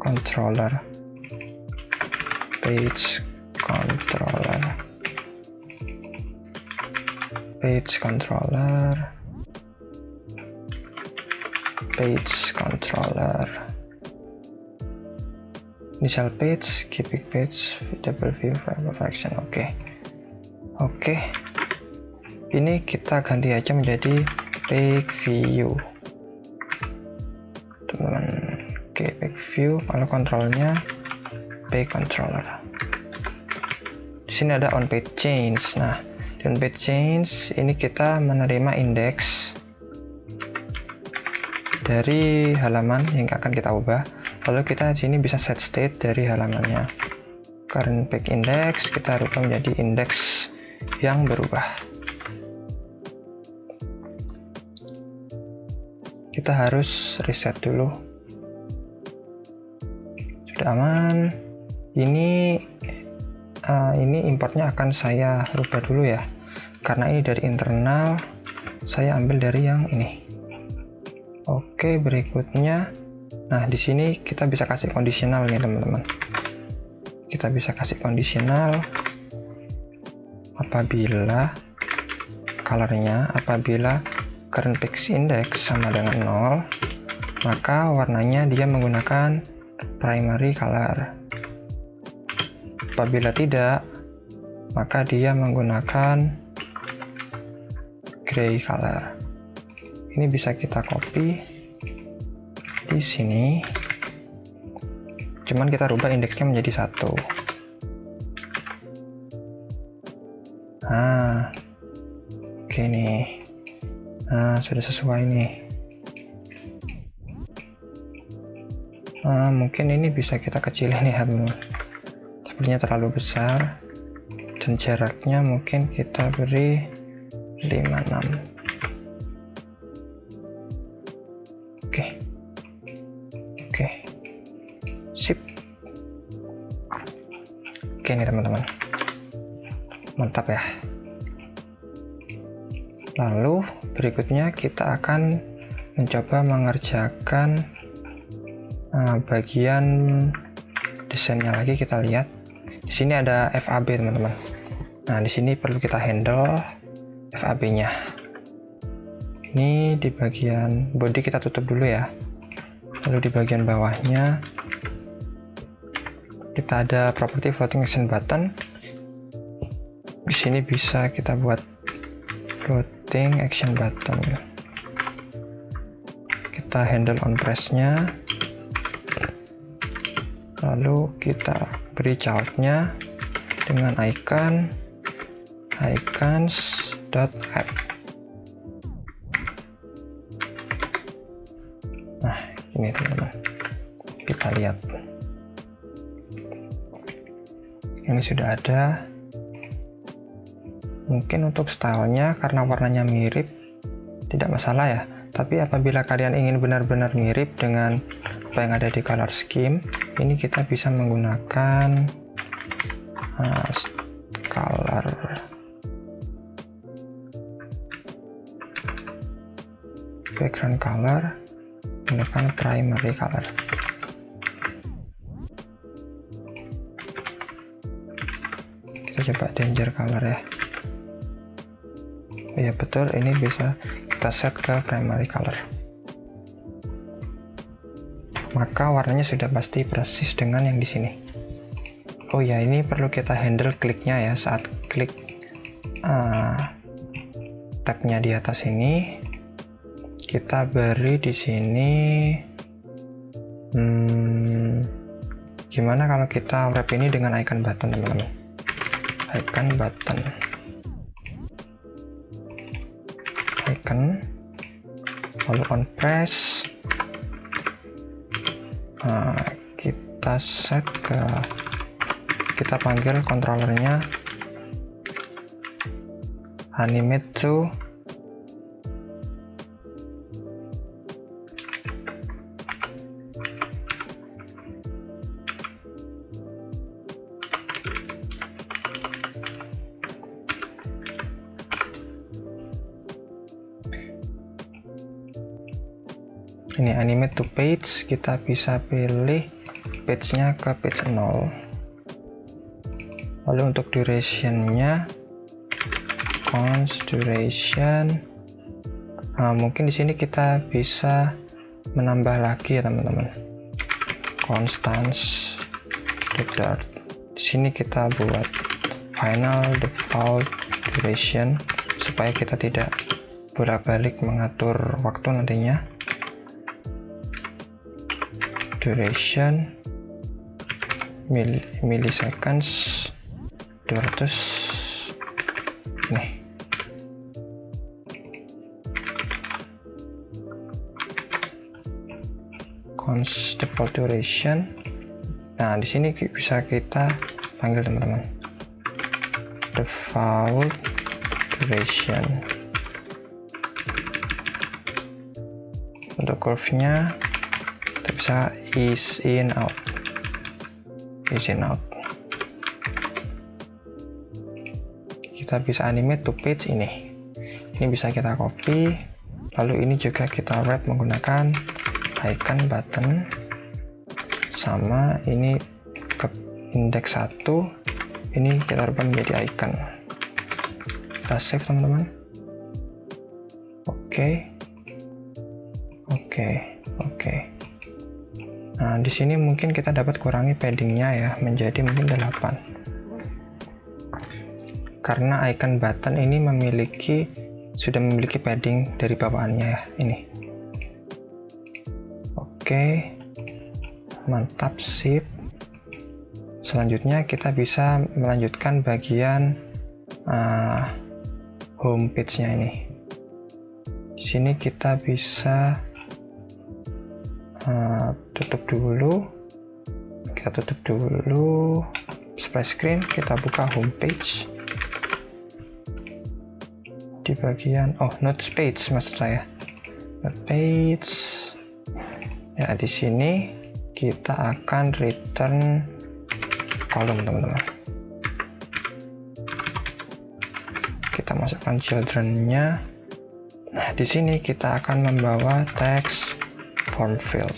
controller. Page controller, initial page, keeping page, double view, perfection. Oke. Ini kita ganti aja menjadi page view, teman-teman. Oke, page view. Kalau kontrolnya page controller. Di sini ada on page change. Nah, Dan page change ini kita menerima indeks dari halaman yang akan kita ubah. Lalu kita di sini bisa set state dari halamannya. Current page index kita rubah menjadi indeks yang berubah. Kita harus reset dulu. Sudah aman. Ini importnya akan saya rubah dulu ya, karena ini dari internal. Saya ambil dari yang ini. Oke, berikutnya, nah di sini kita bisa kasih kondisional nih teman-teman. Kita bisa kasih kondisional apabila colornya, apabila current page index sama dengan 0, maka warnanya dia menggunakan primary color. Apabila tidak, maka dia menggunakan gray color. Ini bisa kita copy di sini. Cuman kita rubah indeksnya menjadi 1. Nah, oke nih. Nah, sudah sesuai nih. Nah, mungkin ini bisa kita kecilin ya, teman-teman. Sepertinya terlalu besar. Dan jaraknya mungkin kita beri 56. Oke. Sip. Oke nih teman-teman. Mantap ya. Lalu berikutnya kita akan mencoba mengerjakan bagian desainnya lagi. Kita lihat di sini ada FAB teman-teman. Nah di sini perlu kita handle FAB-nya. Ini di bagian body kita tutup dulu ya. Lalu di bagian bawahnya kita ada property floating action button. Di sini bisa kita buat floating action button. Kita handle on press-nya. Lalu kita beri child-nya dengan icon icons.add. Nah, ini teman-teman. Kita lihat. Ini sudah ada. Mungkin untuk stylenya karena warnanya mirip tidak masalah ya, tapi apabila kalian ingin benar-benar mirip dengan apa yang ada di color scheme, ini kita bisa menggunakan color background color, menggunakan primary color. Kita coba danger color ya. Ya betul, ini bisa kita set ke primary color. Maka warnanya sudah pasti persis dengan yang di sini. Oh ya, ini perlu kita handle kliknya ya. Saat klik tabnya di atas ini, kita beri di sini. Gimana kalau kita wrap ini dengan icon button teman-teman? Icon button. Lalu on press, kita set ke, kita panggil controllernya animate to ini animate to page. Kita bisa pilih page-nya ke page 0. Lalu untuk duration-nya const duration, mungkin di sini kita bisa menambah lagi ya teman-teman, constants default. Di sini kita buat final default duration supaya kita tidak bolak-balik mengatur waktu nantinya. Duration milliseconds 200. Ini. Const default duration. Nah, di sini bisa kita panggil teman-teman. Default duration. Untuk curve-nya kita bisa is in out. Is in out. Kita bisa animate to page ini. Ini bisa kita copy. Lalu ini juga kita wrap menggunakan icon button, sama ini ke index 1, ini kita rubah menjadi icon. Kita save teman-teman. Oke. Nah, di sini mungkin kita dapat kurangi paddingnya ya, menjadi mungkin 8. Karena icon button ini sudah memiliki padding dari bawaannya ya, ini. Oke, mantap, sip. Selanjutnya kita bisa melanjutkan bagian home page-nya ini. Di sini kita bisa tutup dulu. Kita tutup dulu splash screen, kita buka home page. Di bagian notes page maksud saya. Note page. Ya, di sini kita akan return kolom teman-teman. Kita masukkan children-nya. Nah, di sini kita akan membawa text form field.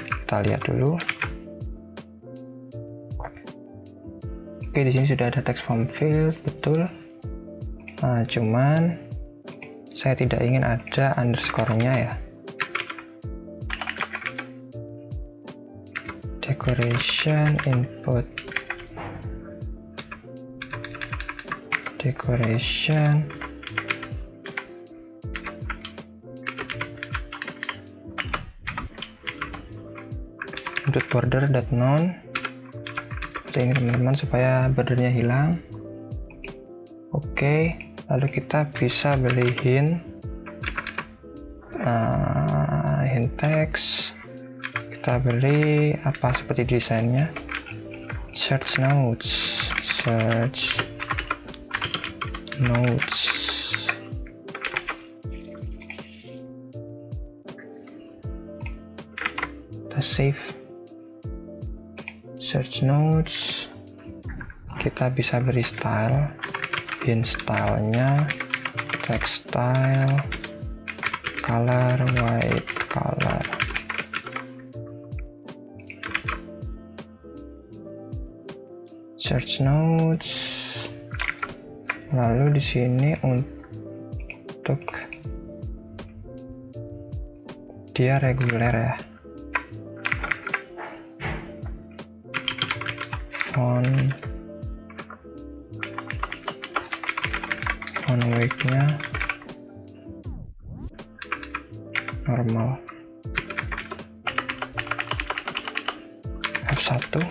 Kita lihat dulu. Oke, di sini sudah ada text form field, betul. Nah, cuman saya tidak ingin ada underscore-nya ya. Decoration input, decoration, input border dot none. Seperti ini teman-teman, supaya bordernya hilang. Oke, lalu kita bisa beli hint text. Kita beli apa seperti desainnya, search notes. Kita save search notes. Kita bisa beri style, hint stylenya text style, color white color. Search notes. Lalu di sini untuk dia reguler ya. Font weight-nya normal. F1.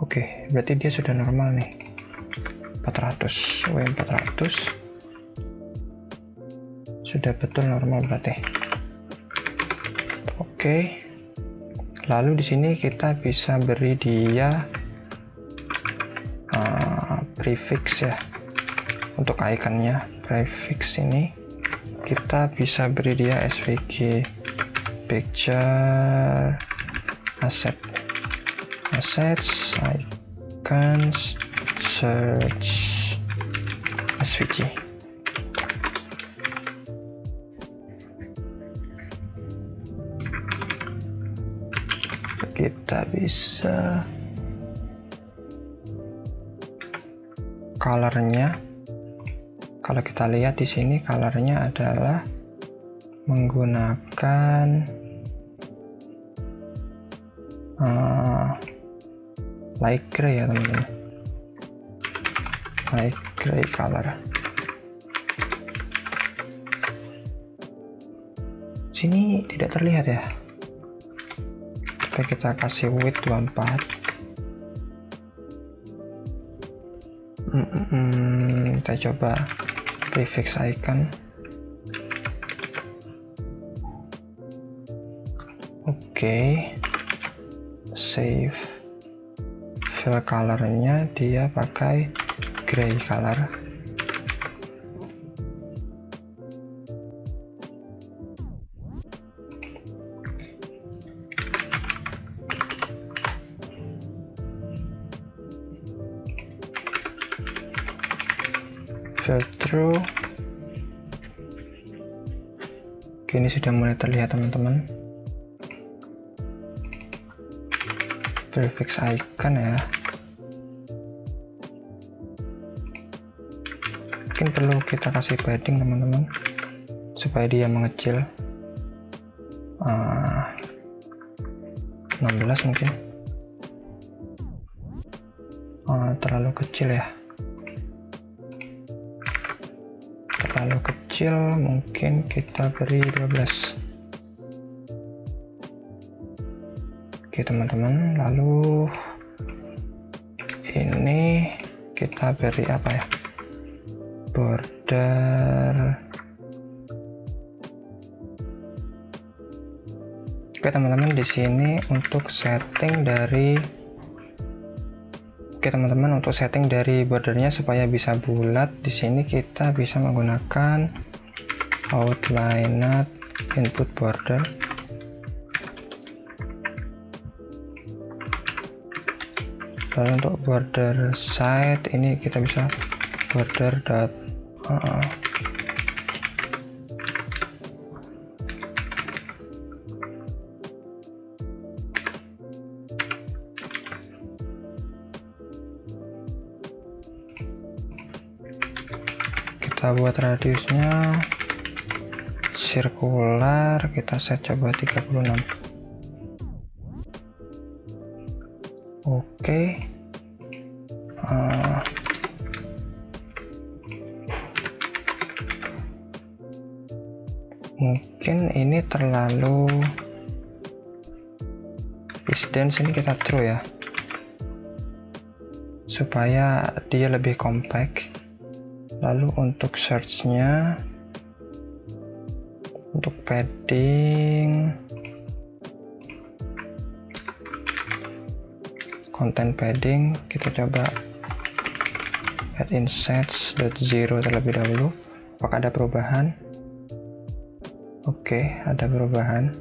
Oke, berarti dia sudah normal nih. 400, W400 sudah betul normal berarti. Oke. Lalu di sini kita bisa beri dia prefix ya. Untuk ikonnya prefix ini kita bisa beri dia svg picture assets icons search svg. Kita bisa colornya. Kalau kita lihat di sini colornya adalah menggunakan light gray ya teman-teman, light gray color. Sini tidak terlihat ya. Coba kita kasih width 24. Kita coba prefix icon. Oke, save. Fill colornya dia pakai gray color. Fill through. Oke, ini sudah mulai terlihat teman-teman. Prefix icon ya. Mungkin perlu kita kasih padding teman-teman supaya dia mengecil. 16 mungkin. Terlalu kecil ya. Terlalu kecil, mungkin kita beri 12. Oke teman-teman, lalu ini kita beri apa ya, border. Oke teman-teman, di sini untuk setting dari untuk setting dari bordernya supaya bisa bulat, di sini kita bisa menggunakan outline input border. Lalu untuk border side ini kita bisa border dot kita buat radiusnya circular, kita set coba 36. Oke. Mungkin ini terlalu distance, ini kita true ya supaya dia lebih compact. Lalu untuk search-nya, untuk padding, content padding, kita coba add insets.0 terlebih dahulu. Apakah ada perubahan? Oke, ada perubahan.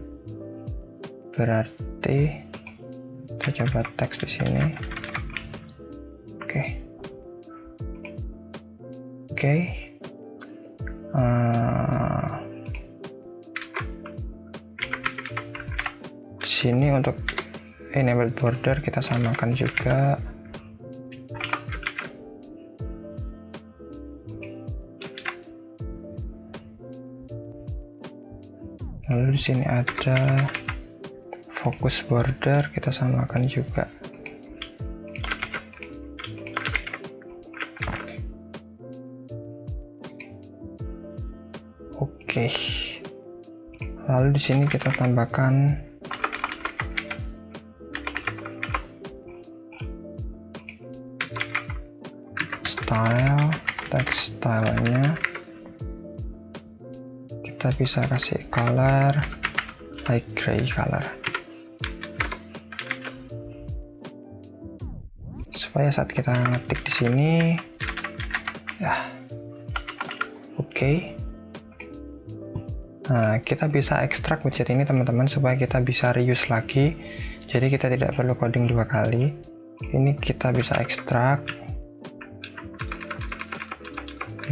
Berarti kita coba teks di sini. Oke. Sini untuk enabled border kita samakan juga. Lalu di sini ada focus border, kita samakan juga. Oke. Lalu di sini kita tambahkan style, text stylenya. Kita bisa kasih color light gray color supaya saat kita ngetik di sini ya. Oke. Nah, kita bisa ekstrak widget ini teman-teman supaya kita bisa reuse lagi, jadi kita tidak perlu coding 2 kali. Ini kita bisa ekstrak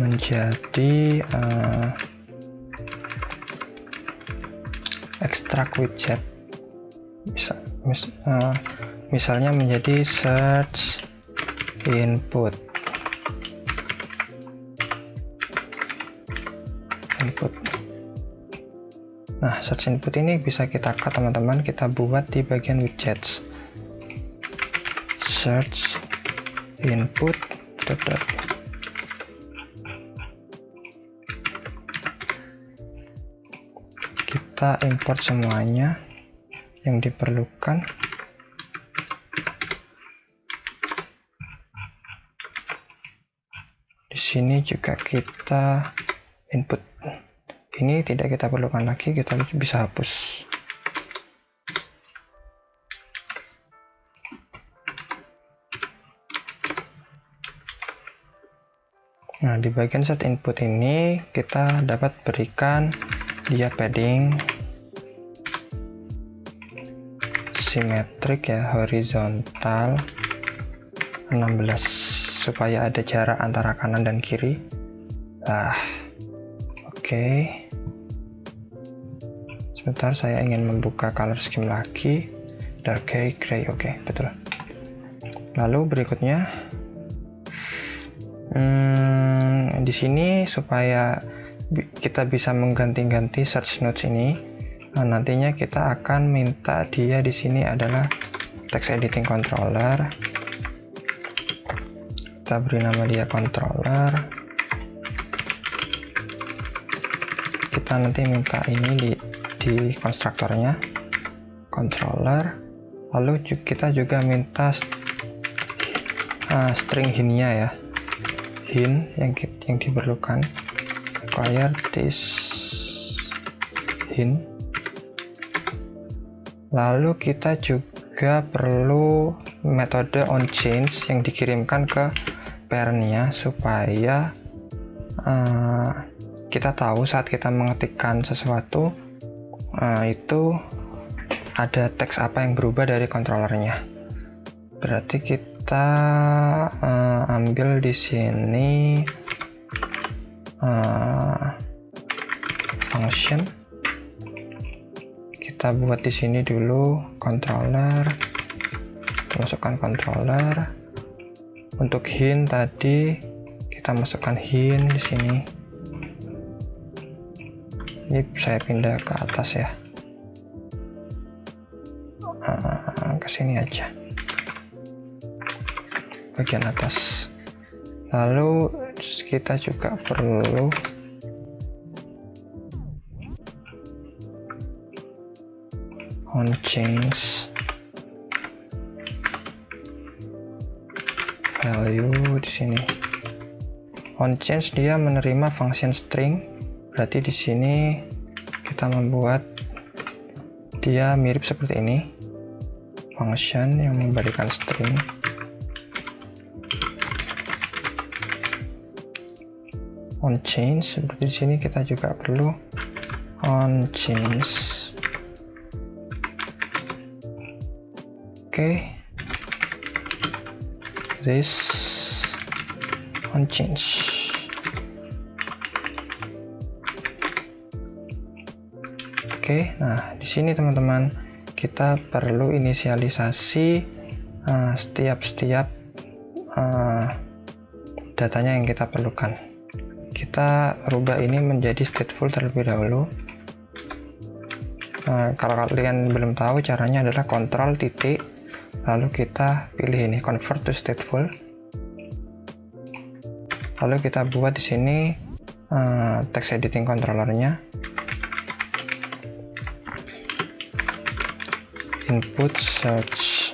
menjadi ekstrak widget, misalnya menjadi search input. Nah, search input ini bisa kita cut teman-teman, kita buat di bagian widgets. Search input kita import semuanya yang diperlukan. Di sini juga kita input. Ini tidak kita perlukan lagi, kita bisa hapus. Nah, di bagian set input ini kita dapat berikan dia padding simetrik ya, horizontal 16 supaya ada jarak antara kanan dan kiri. Nah, oke. Sebentar, saya ingin membuka color scheme lagi. Dark gray, oke, betul. Lalu berikutnya, di sini supaya kita bisa mengganti-ganti search nodes ini, nantinya kita akan minta dia di sini adalah text editing controller. Kita beri nama dia controller. Kita nanti minta ini di konstruktornya controller, lalu kita juga minta string hint-nya ya, hint yang diperlukan, require this hint. Lalu kita juga perlu metode onChange yang dikirimkan ke parent-nya supaya kita tahu saat kita mengetikkan sesuatu itu ada teks apa yang berubah dari controllernya. Berarti kita ambil di sini function. Kita buat di sini dulu controller. Kita masukkan controller. Untuk hint tadi kita masukkan hint di sini. Ini saya pindah ke atas ya, ke sini aja, bagian atas. Lalu kita juga perlu onChange value di sini. OnChange dia menerima function string. Berarti di sini kita membuat dia mirip seperti ini, function yang memberikan string. OnChange seperti di sini kita juga perlu OnChange. Oke, this OnChange. Oke, nah di sini teman-teman kita perlu inisialisasi setiap datanya yang kita perlukan. Kita rubah ini menjadi stateful terlebih dahulu. Kalau kalian belum tahu, caranya adalah Ctrl titik, lalu kita pilih ini convert to stateful. Lalu kita buat di sini text editing controllernya. Input search.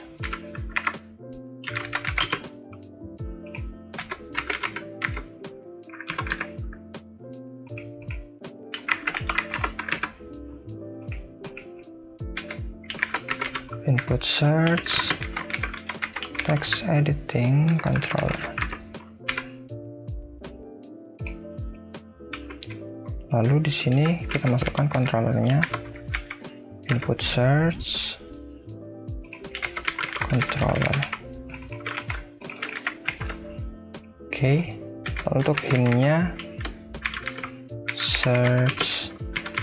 Input search text editing controller. Lalu di sini kita masukkan controllernya, input search controller. Oke, untuk hint-nya search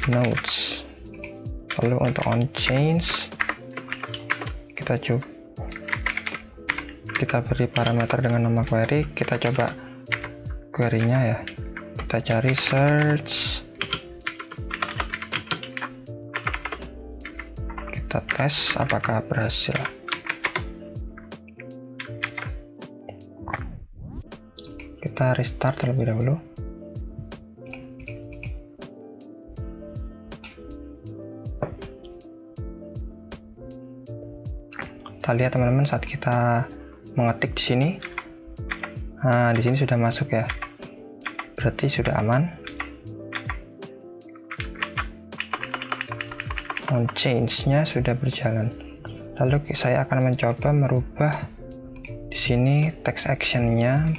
nodes. Lalu untuk onChange kita beri parameter dengan nama query. Kita coba query-nya ya, kita cari search, kita tes apakah berhasil. Kita restart terlebih dahulu. Kita lihat teman-teman, saat kita mengetik di sini sudah masuk ya. berarti sudah aman. On change-nya sudah berjalan. Lalu saya akan mencoba merubah di sini text action-nya,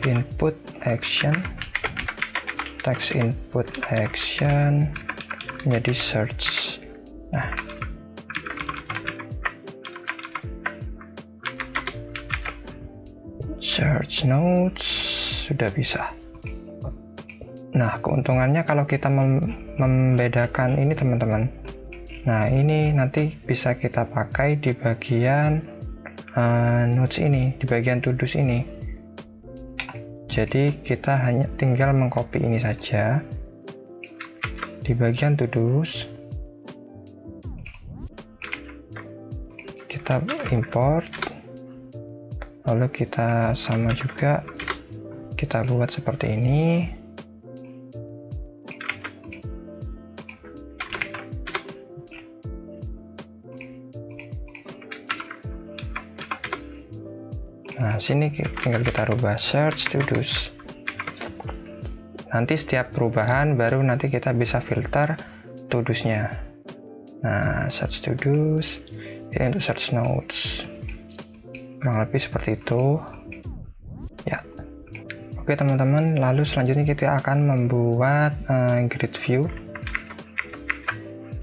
input action, text input action menjadi search. Nah, search notes sudah bisa. Nah, keuntungannya kalau kita membedakan ini teman-teman, nah ini nanti bisa kita pakai di bagian notes ini, di bagian to-dos ini. Jadi kita hanya tinggal mengcopy ini saja di bagian to-dos, kita import, lalu kita sama juga kita buat seperti ini. Nah, sini tinggal kita rubah search to do's. Nanti setiap perubahan baru nanti kita bisa filter to do's-nya. Nah, search to do's ini untuk search notes. Kurang lebih seperti itu. Ya. Oke, teman-teman, lalu selanjutnya kita akan membuat grid view.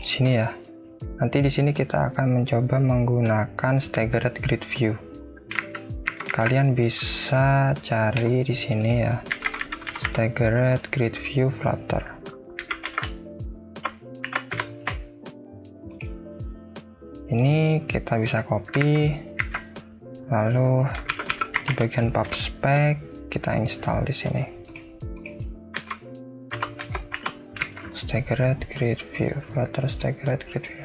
Sini ya. Nanti di sini kita akan mencoba menggunakan staggered grid view. Kalian bisa cari di sini ya, staggered grid view Flutter. Ini kita bisa copy, lalu di bagian PubSpec kita install di sini. Staggered grid view Flutter, staggered grid view.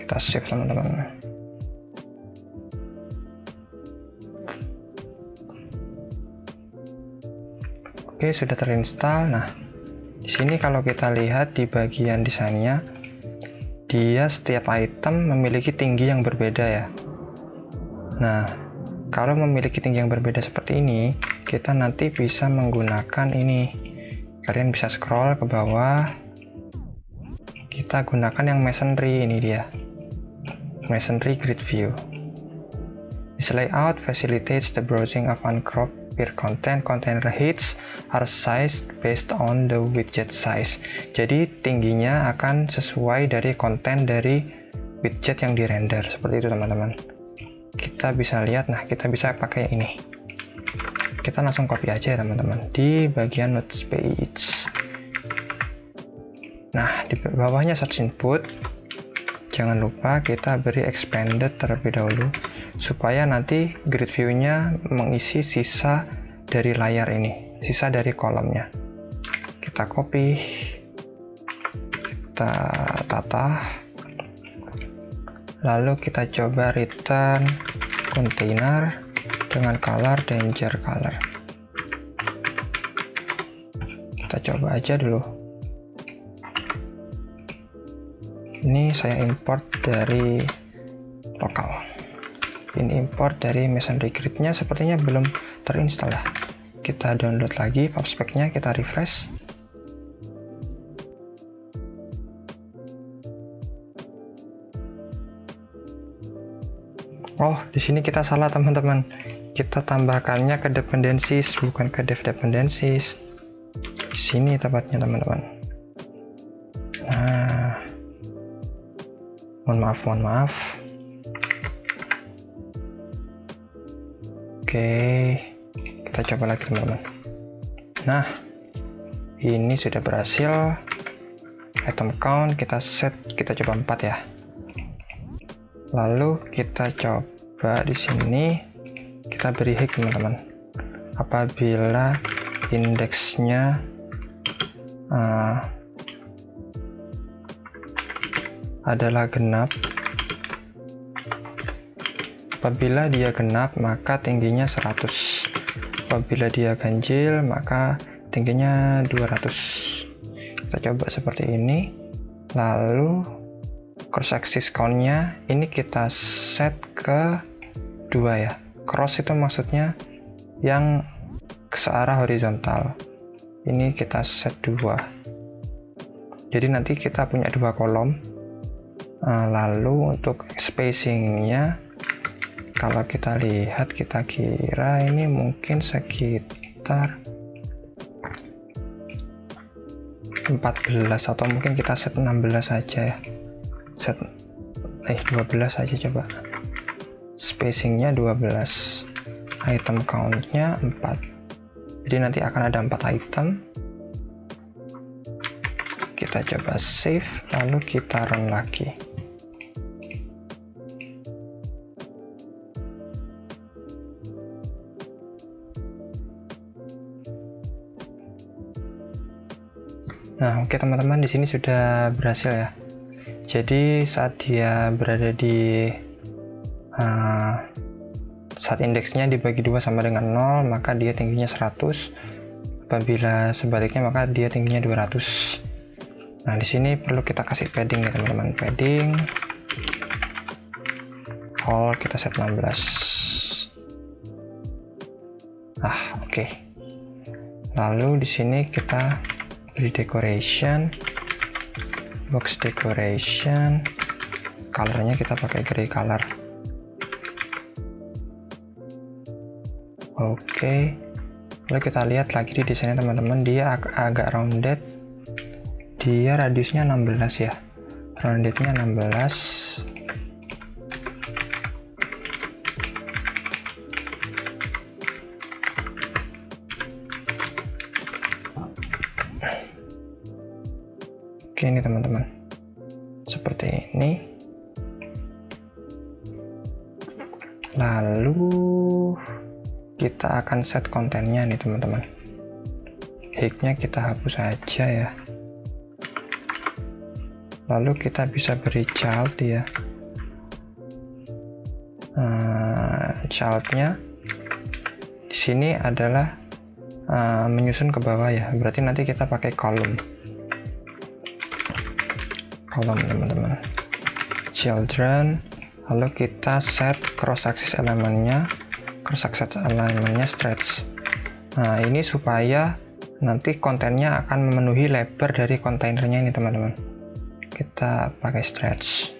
Kita save teman-teman. Oke, sudah terinstall. Nah, di sini kalau kita lihat di bagian desainnya, dia setiap item memiliki tinggi yang berbeda ya. Nah, kalau memiliki tinggi yang berbeda seperti ini, kita nanti bisa menggunakan ini. Kalian bisa scroll ke bawah. Kita gunakan yang masonry, ini dia. Masonry grid view. This layout facilitates the browsing of uncropped peer content. Container heights are sized based on the widget size. Jadi tingginya akan sesuai dari konten dari widget yang dirender. Seperti itu teman-teman. Kita bisa lihat, nah kita bisa pakai ini. Kita langsung copy aja ya teman-teman di bagian notes page. Nah, di bawahnya search input. Jangan lupa kita beri expanded terlebih dahulu supaya nanti grid view-nya mengisi sisa dari layar ini, sisa dari kolomnya. Kita copy, kita tata, lalu kita coba return container dengan color danger color. Kita coba aja dulu. Ini saya import dari lokal. Ini import dari masonry grid-nya sepertinya belum terinstall ya. Kita download lagi PubSpec-nya, kita refresh. Oh, di sini kita salah teman-teman. Kita tambahkannya ke dependencies, bukan ke dev dependencies. Di sini tepatnya teman-teman. Nah, mohon maaf. Oke, kita coba lagi teman-teman. Nah, ini sudah berhasil. Item count kita set, kita coba 4 ya. Lalu kita coba di sini kita beri hik teman-teman. Apabila indeksnya adalah genap, apabila dia genap maka tingginya 100, apabila dia ganjil maka tingginya 200. Kita coba seperti ini, lalu cross axis count-nya ini kita set ke 2 ya. Cross itu maksudnya yang ke arah horizontal. Ini kita set 2. Jadi nanti kita punya 2 kolom. Lalu untuk spacing-nya kalau kita lihat, kita kira ini mungkin sekitar 14 atau mungkin kita set 16 saja ya. Set 12 saja coba. Spacingnya 12. Item count-nya 4. Jadi nanti akan ada 4 item. Kita coba save, lalu kita run lagi. Nah, oke teman-teman, di sini sudah berhasil ya. Jadi saat dia berada di saat indeksnya dibagi 2 sama dengan 0, maka dia tingginya 100. Apabila sebaliknya, maka dia tingginya 200. Nah, di sini perlu kita kasih padding ya teman-teman. Padding all kita set 16. Oke. Lalu di sini kita beri decoration, box decoration, colornya kita pakai gray color. Oke. Lalu kita lihat lagi di desainnya teman-teman, dia agak rounded. Dia radiusnya 16 ya. Roundednya 16. Oke, ini teman-teman. Seperti ini. Lalu kita akan set kontennya nih teman-teman. Hike-nya kita hapus saja ya. Lalu kita bisa beri child ya. Childnya di sini adalah menyusun ke bawah ya. Berarti nanti kita pakai kolom teman-teman. Children. Lalu kita set cross axis elemennya. Cross axis elemennya stretch. Nah, ini supaya nanti kontennya akan memenuhi lebar dari kontainernya ini teman-teman. Kita pakai stretch.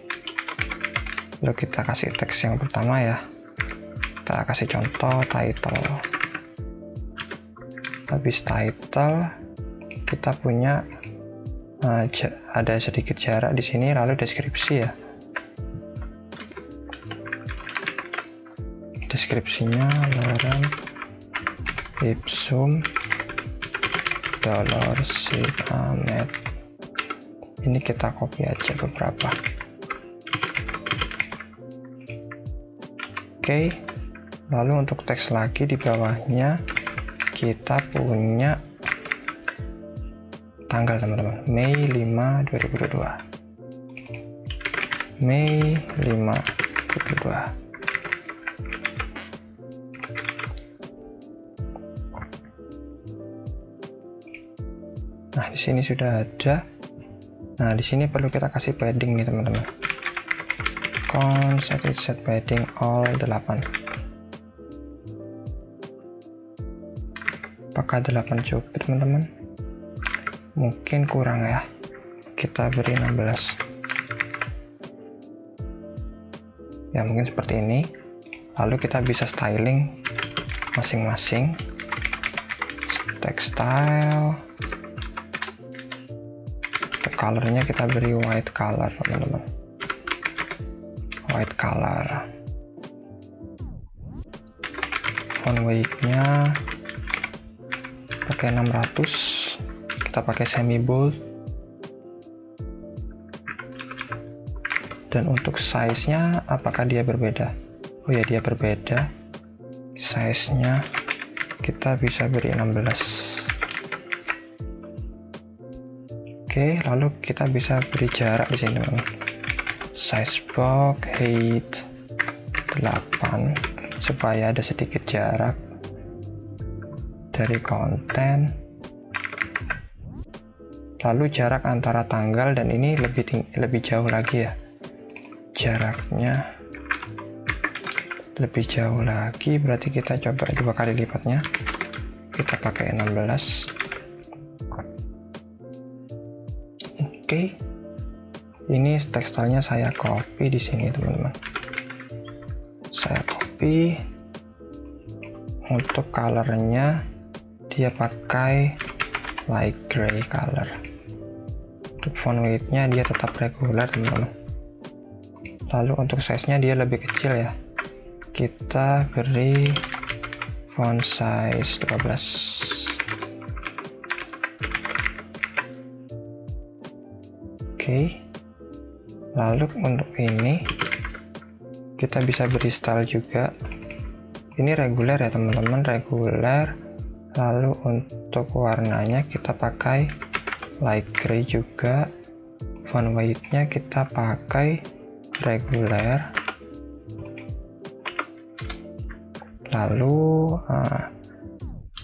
Lalu kita kasih teks yang pertama ya. Kita kasih contoh title. Habis title kita punya ada sedikit jarak di sini, lalu deskripsi ya. Deskripsinya lorem ipsum $Amet. Ini kita copy aja beberapa. Oke. Lalu untuk teks lagi di bawahnya kita punya tanggal teman-teman, Mei 5, 2022. Mei 5, 2022. Nah, di sini sudah ada. Nah, di sini perlu kita kasih padding nih teman-teman. Set padding all 8. Apakah 8 cukup teman-teman? Mungkin kurang ya. Kita beri 16. Ya, mungkin seperti ini. Lalu kita bisa styling masing-masing. Textile. Colornya kita beri white color teman-teman. White color. Font weight-nya pakai 600. Kita pakai semi bold. Dan untuk size-nya apakah dia berbeda? Oh ya, dia berbeda. Size-nya kita bisa beri 16. Oke, lalu kita bisa beri jarak di sini teman. Size box height 8 supaya ada sedikit jarak dari konten. Lalu jarak antara tanggal dan ini lebih jauh lagi ya. jaraknya lebih jauh lagi, berarti kita coba 2 kali lipatnya, kita pakai 16. Oke, ini tekstilnya saya copy di sini teman-teman. Saya copy. Untuk colornya dia pakai light gray color. Untuk font weight-nya dia tetap regular teman-teman. Lalu untuk size-nya dia lebih kecil ya, kita beri font size 12. Oke, lalu untuk ini kita bisa beri style juga. Ini reguler ya teman-teman, reguler. Lalu untuk warnanya kita pakai light gray juga. Font weight-nya kita pakai reguler. Lalu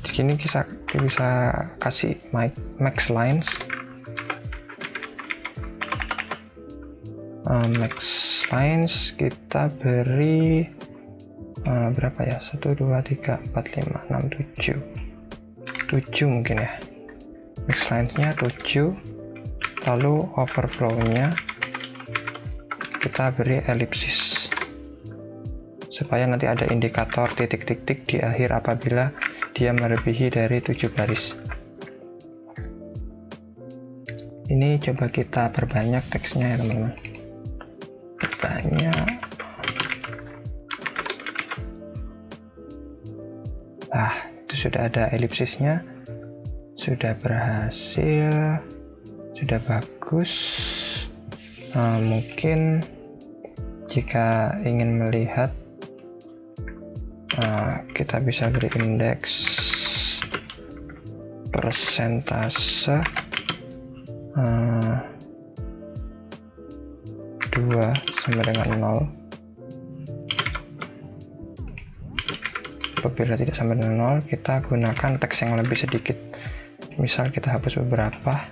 di sini kita bisa kasih max lines. Max lines kita beri berapa ya? 1 2 3 4 5 6 7 mungkin ya. Max lines-nya 7. Lalu overflow-nya kita beri ellipsis supaya nanti ada indikator titik-titik di akhir apabila dia melebihi dari 7 baris. Ini coba kita perbanyak teksnya ya teman-teman. Perbanyak. Nah, itu sudah ada elipsisnya, sudah berhasil, sudah bagus. Mungkin jika ingin melihat, kita bisa beri indeks persentase 2 sama dengan 0. Apabila tidak sama dengan 0, kita gunakan teks yang lebih sedikit. Misal kita hapus beberapa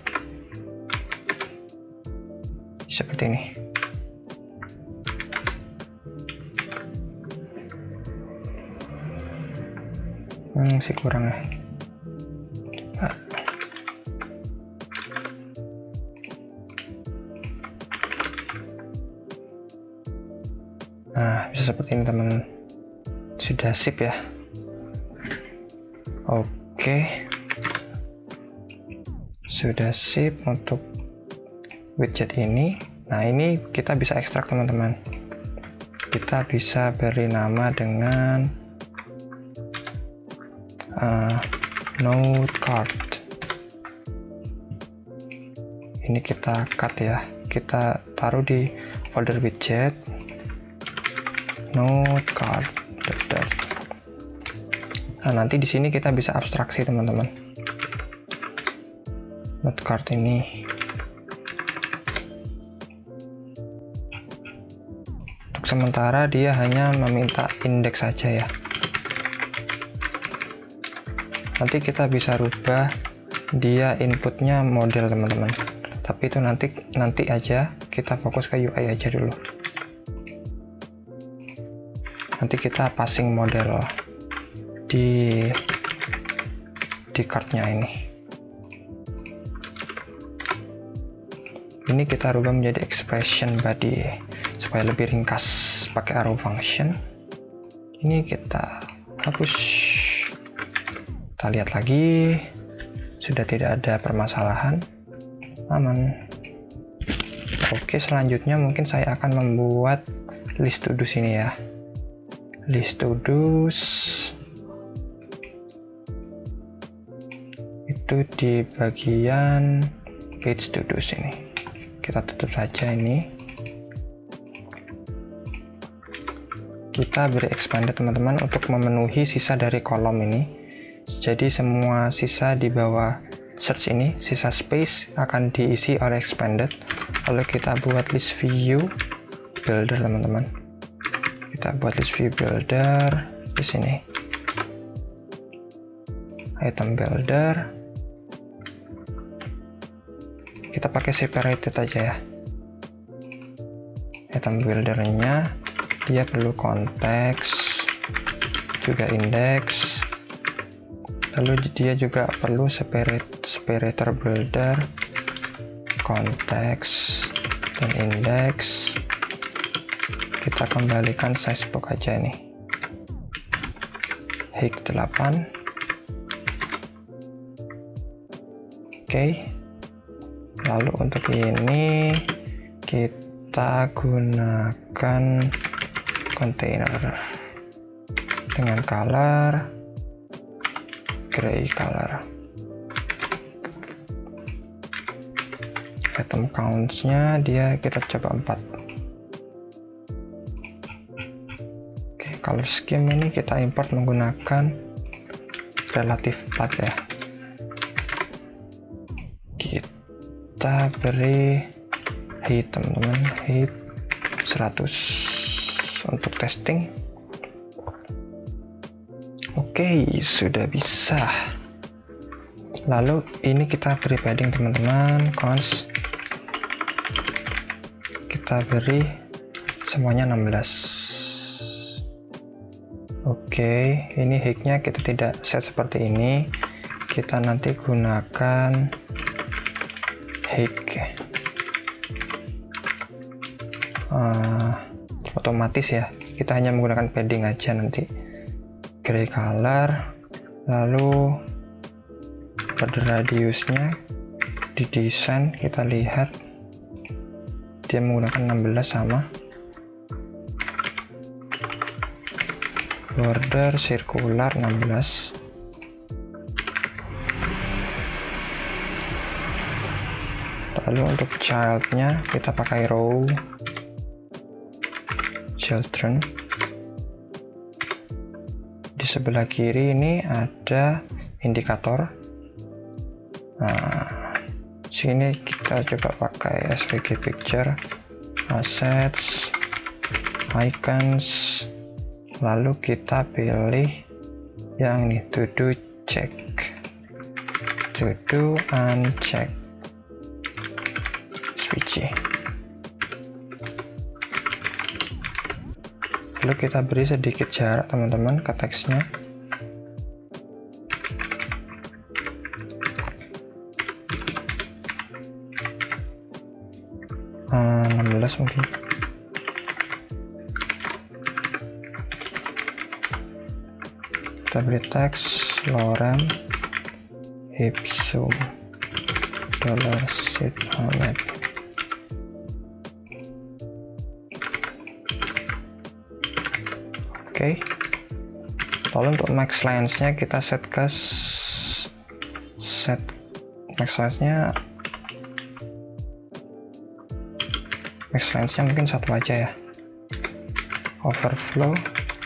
seperti ini. Masih kurang ya. Nah, bisa seperti ini teman. Sudah sip ya. Oke, sudah sip untuk widget ini. Nah, ini kita bisa ekstrak teman-teman. Kita bisa beri nama dengan node card. Ini kita cut ya, kita taruh di folder widget node card. Nah, nanti di sini kita bisa abstraksi teman-teman. Node card ini untuk sementara dia hanya meminta indeks saja ya. Nanti kita bisa rubah dia inputnya model teman-teman, tapi itu nanti aja, kita fokus ke UI aja dulu. Nanti kita passing model di cardnya ini. Ini kita rubah menjadi expression body supaya lebih ringkas pakai arrow function. Ini kita hapus. Kita lihat lagi, sudah tidak ada permasalahan, aman. Oke, selanjutnya mungkin saya akan membuat list to do sini ya. List to do's itu di bagian page to do's ini. Kita tutup saja ini. Kita beri expanded teman-teman untuk memenuhi sisa dari kolom ini. Jadi semua sisa di bawah search ini, sisa space akan diisi oleh expanded. Lalu kita buat list view builder teman-teman. Kita buat list view builder di sini. Item builder. Kita pakai separated aja ya. item buildernya dia perlu konteks, juga indeks, lalu dia juga perlu separator builder, konteks, dan indeks. Kita kembalikan size box aja nih, height 8. Oke. Lalu untuk ini kita gunakan container dengan color gray color. Item counts-nya dia kita coba 4. Oke, color scheme ini kita import menggunakan relative path ya. Kita beri height teman-teman, height 100 untuk testing. Oke, sudah bisa. Lalu ini kita beri padding teman-teman, cons kita beri semuanya 16. Oke, ini height-nya kita tidak set seperti ini, kita nanti gunakan height otomatis ya, kita hanya menggunakan padding aja nanti. Gray color, lalu pada radiusnya didesain, kita lihat dia menggunakan 16 sama border circular 16. Lalu untuk childnya kita pakai row children. Di sebelah kiri ini ada indikator. Nah, sini kita coba pakai SVG picture, assets, icons, lalu kita pilih yang ini, to do check, to do uncheck, switch. Lalu kita beri sedikit jarak teman-teman ke teksnya. Mungkin kita beri teks lorem ipsum $Sid Ahmed. Oke. Lalu untuk max length-nya kita set ke max length-nya mungkin satu aja ya. Overflow,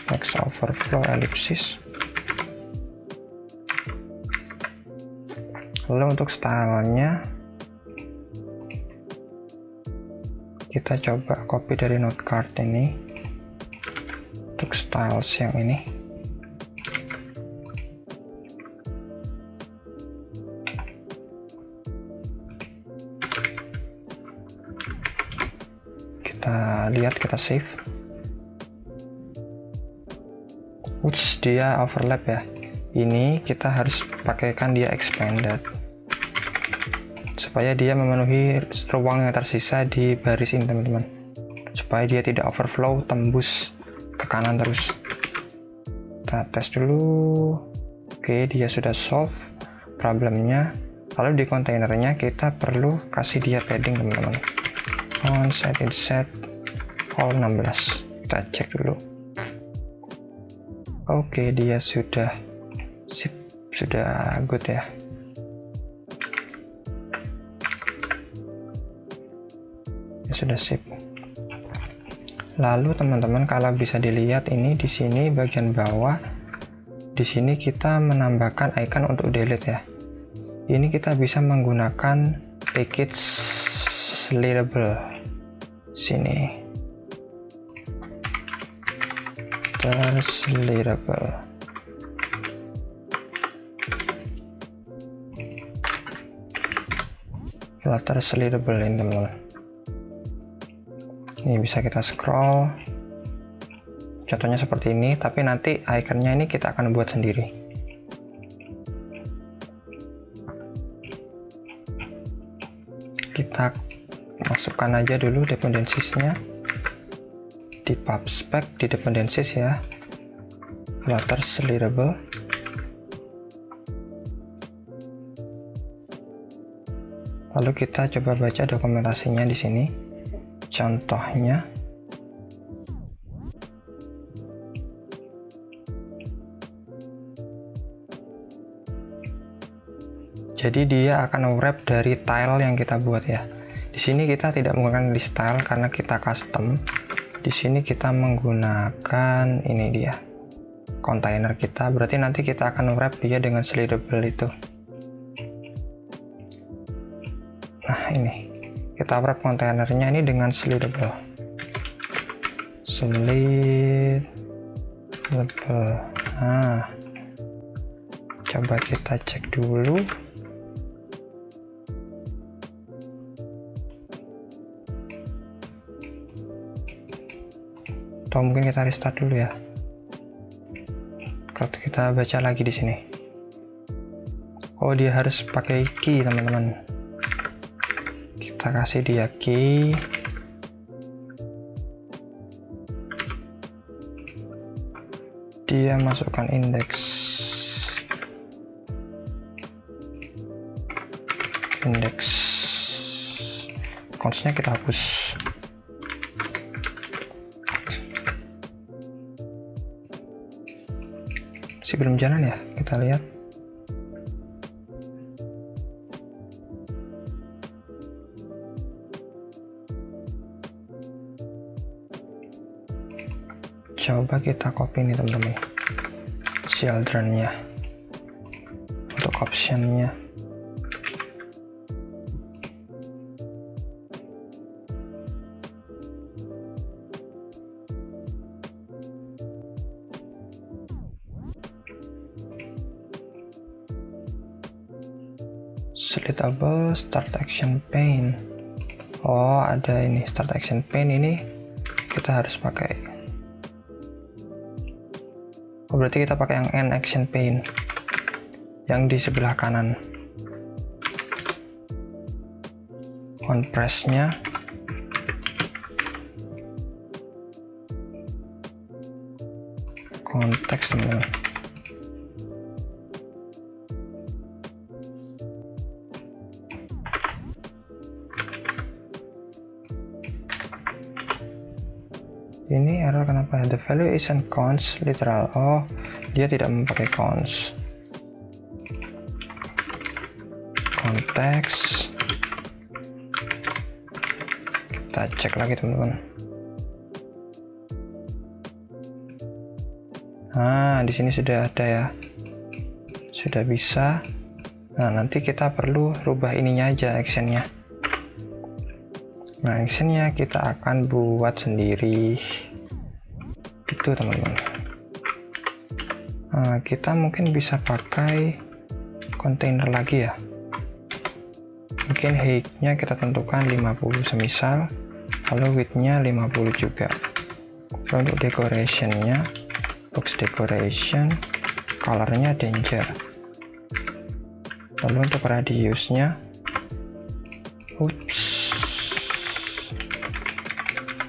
max overflow ellipsis. Lalu untuk stylenya kita coba copy dari note card ini untuk styles yang ini. Kita lihat, kita save. Dia overlap ya. Ini kita harus pakaikan dia expanded supaya dia memenuhi ruang yang tersisa di baris ini teman-teman, supaya dia tidak overflow tembus ke kanan terus. Kita tes dulu. Oke, dia sudah solve problemnya. Lalu di kontainernya kita perlu kasih dia padding teman-teman. On set inset all 16. Kita cek dulu. Oke, dia sudah sip, sudah good ya. Sudah sip. Lalu teman-teman kalau bisa dilihat ini di sini bagian bawah, di sini kita menambahkan icon untuk delete ya. Ini kita bisa menggunakan package selectable sini. Selectable. Flutter selectable ini teman-teman. Ini bisa kita scroll. Contohnya seperti ini, tapi nanti ikonnya ini kita akan buat sendiri. Kita masukkan aja dulu dependencies-nya di pubspec, di dependencies ya, Flutter Readable. Lalu kita coba baca dokumentasinya di sini. Contohnya, jadi dia akan wrap dari tile yang kita buat ya. Di sini kita tidak menggunakan list tile karena kita custom. Di sini kita menggunakan ini dia, kontainer kita. Berarti nanti kita akan wrap dia dengan slidable itu. Nah ini, kita wrap kontainernya ini dengan slidable. Nah, coba kita cek dulu. Atau mungkin kita restart dulu ya. Kalau kita baca lagi di sini. Oh, dia harus pakai key, teman-teman. Kita kasih dia key. Dia masukkan indeks. Constnya kita hapus. Belum jalan ya, kita lihat. Coba kita copy nih teman-teman, children-nya untuk option-nya. Selectable start action pane. Oh, ada ini start action pane, ini kita harus pakai. Oh, berarti kita pakai yang end action pane yang di sebelah kanan. On press-nya konteks teman-teman. Ini error kenapa? The value isn't const literal. Oh, dia tidak memakai const. Konteks. Kita cek lagi teman-teman. Nah, di sini sudah ada ya. Sudah bisa. Nah, nanti kita perlu rubah ininya aja, actionnya. Nah, actionnya kita akan buat sendiri. Itu teman-teman. Nah, kita mungkin bisa pakai kontainer lagi ya. Mungkin height-nya kita tentukan 50 semisal, lalu width-nya 50 juga. Lalu untuk decoration-nya, box decoration, color-nya danger. Lalu untuk radius-nya,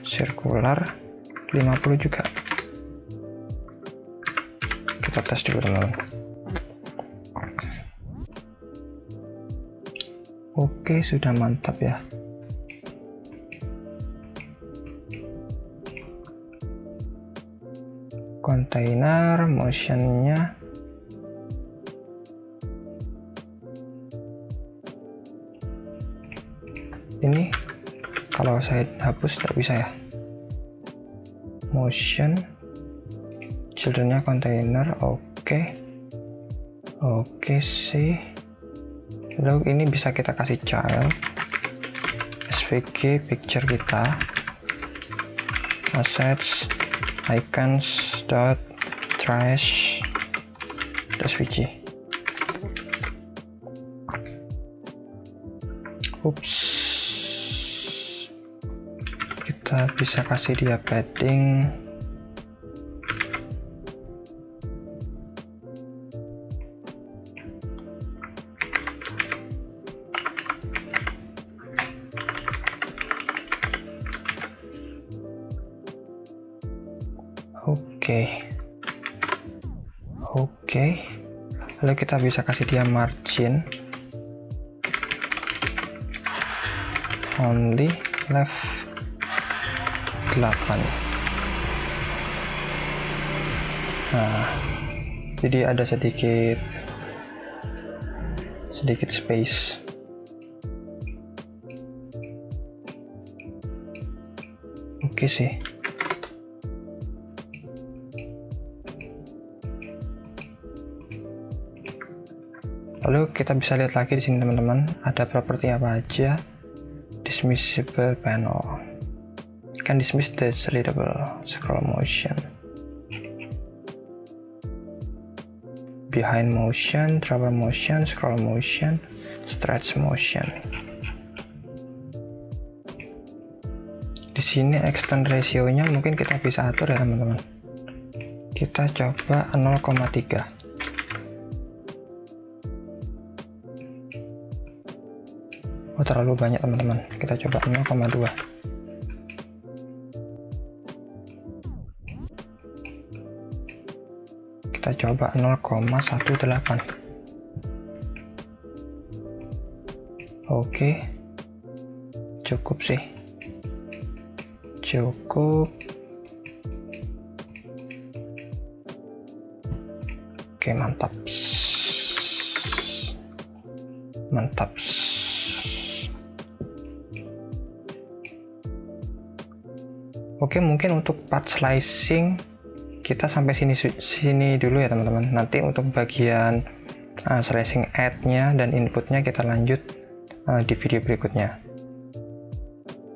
circular 50 juga. Kita tes dulu teman-teman. Oke, sudah mantap ya. Kontainer motion-nya ini kalau saya hapus tidak bisa ya. Motion children-nya kontainer, oke sih. Lalu ini bisa kita kasih child svg picture kita, assets icons dot trash svg. Kita kita bisa kasih dia padding. Oke. Lalu kita bisa kasih dia margin only left 8. Nah, jadi ada sedikit space. Oke sih. Lalu kita bisa lihat lagi di sini teman-teman, ada properti apa aja. Dismissible panel, can dismiss the readable, scroll motion, behind motion, travel motion, scroll motion, stretch motion. Di sini extend ratio-nya mungkin kita bisa atur ya teman-teman. Kita coba 0,3. Oh, terlalu banyak teman-teman. Kita coba 0,2. Kita coba 0,18. Oke. Cukup sih. Cukup. Oke, mantap. Mantap. Oke, mungkin untuk part slicing kita sampai sini dulu ya teman-teman. Nanti untuk bagian slicing add-nya dan inputnya kita lanjut di video berikutnya.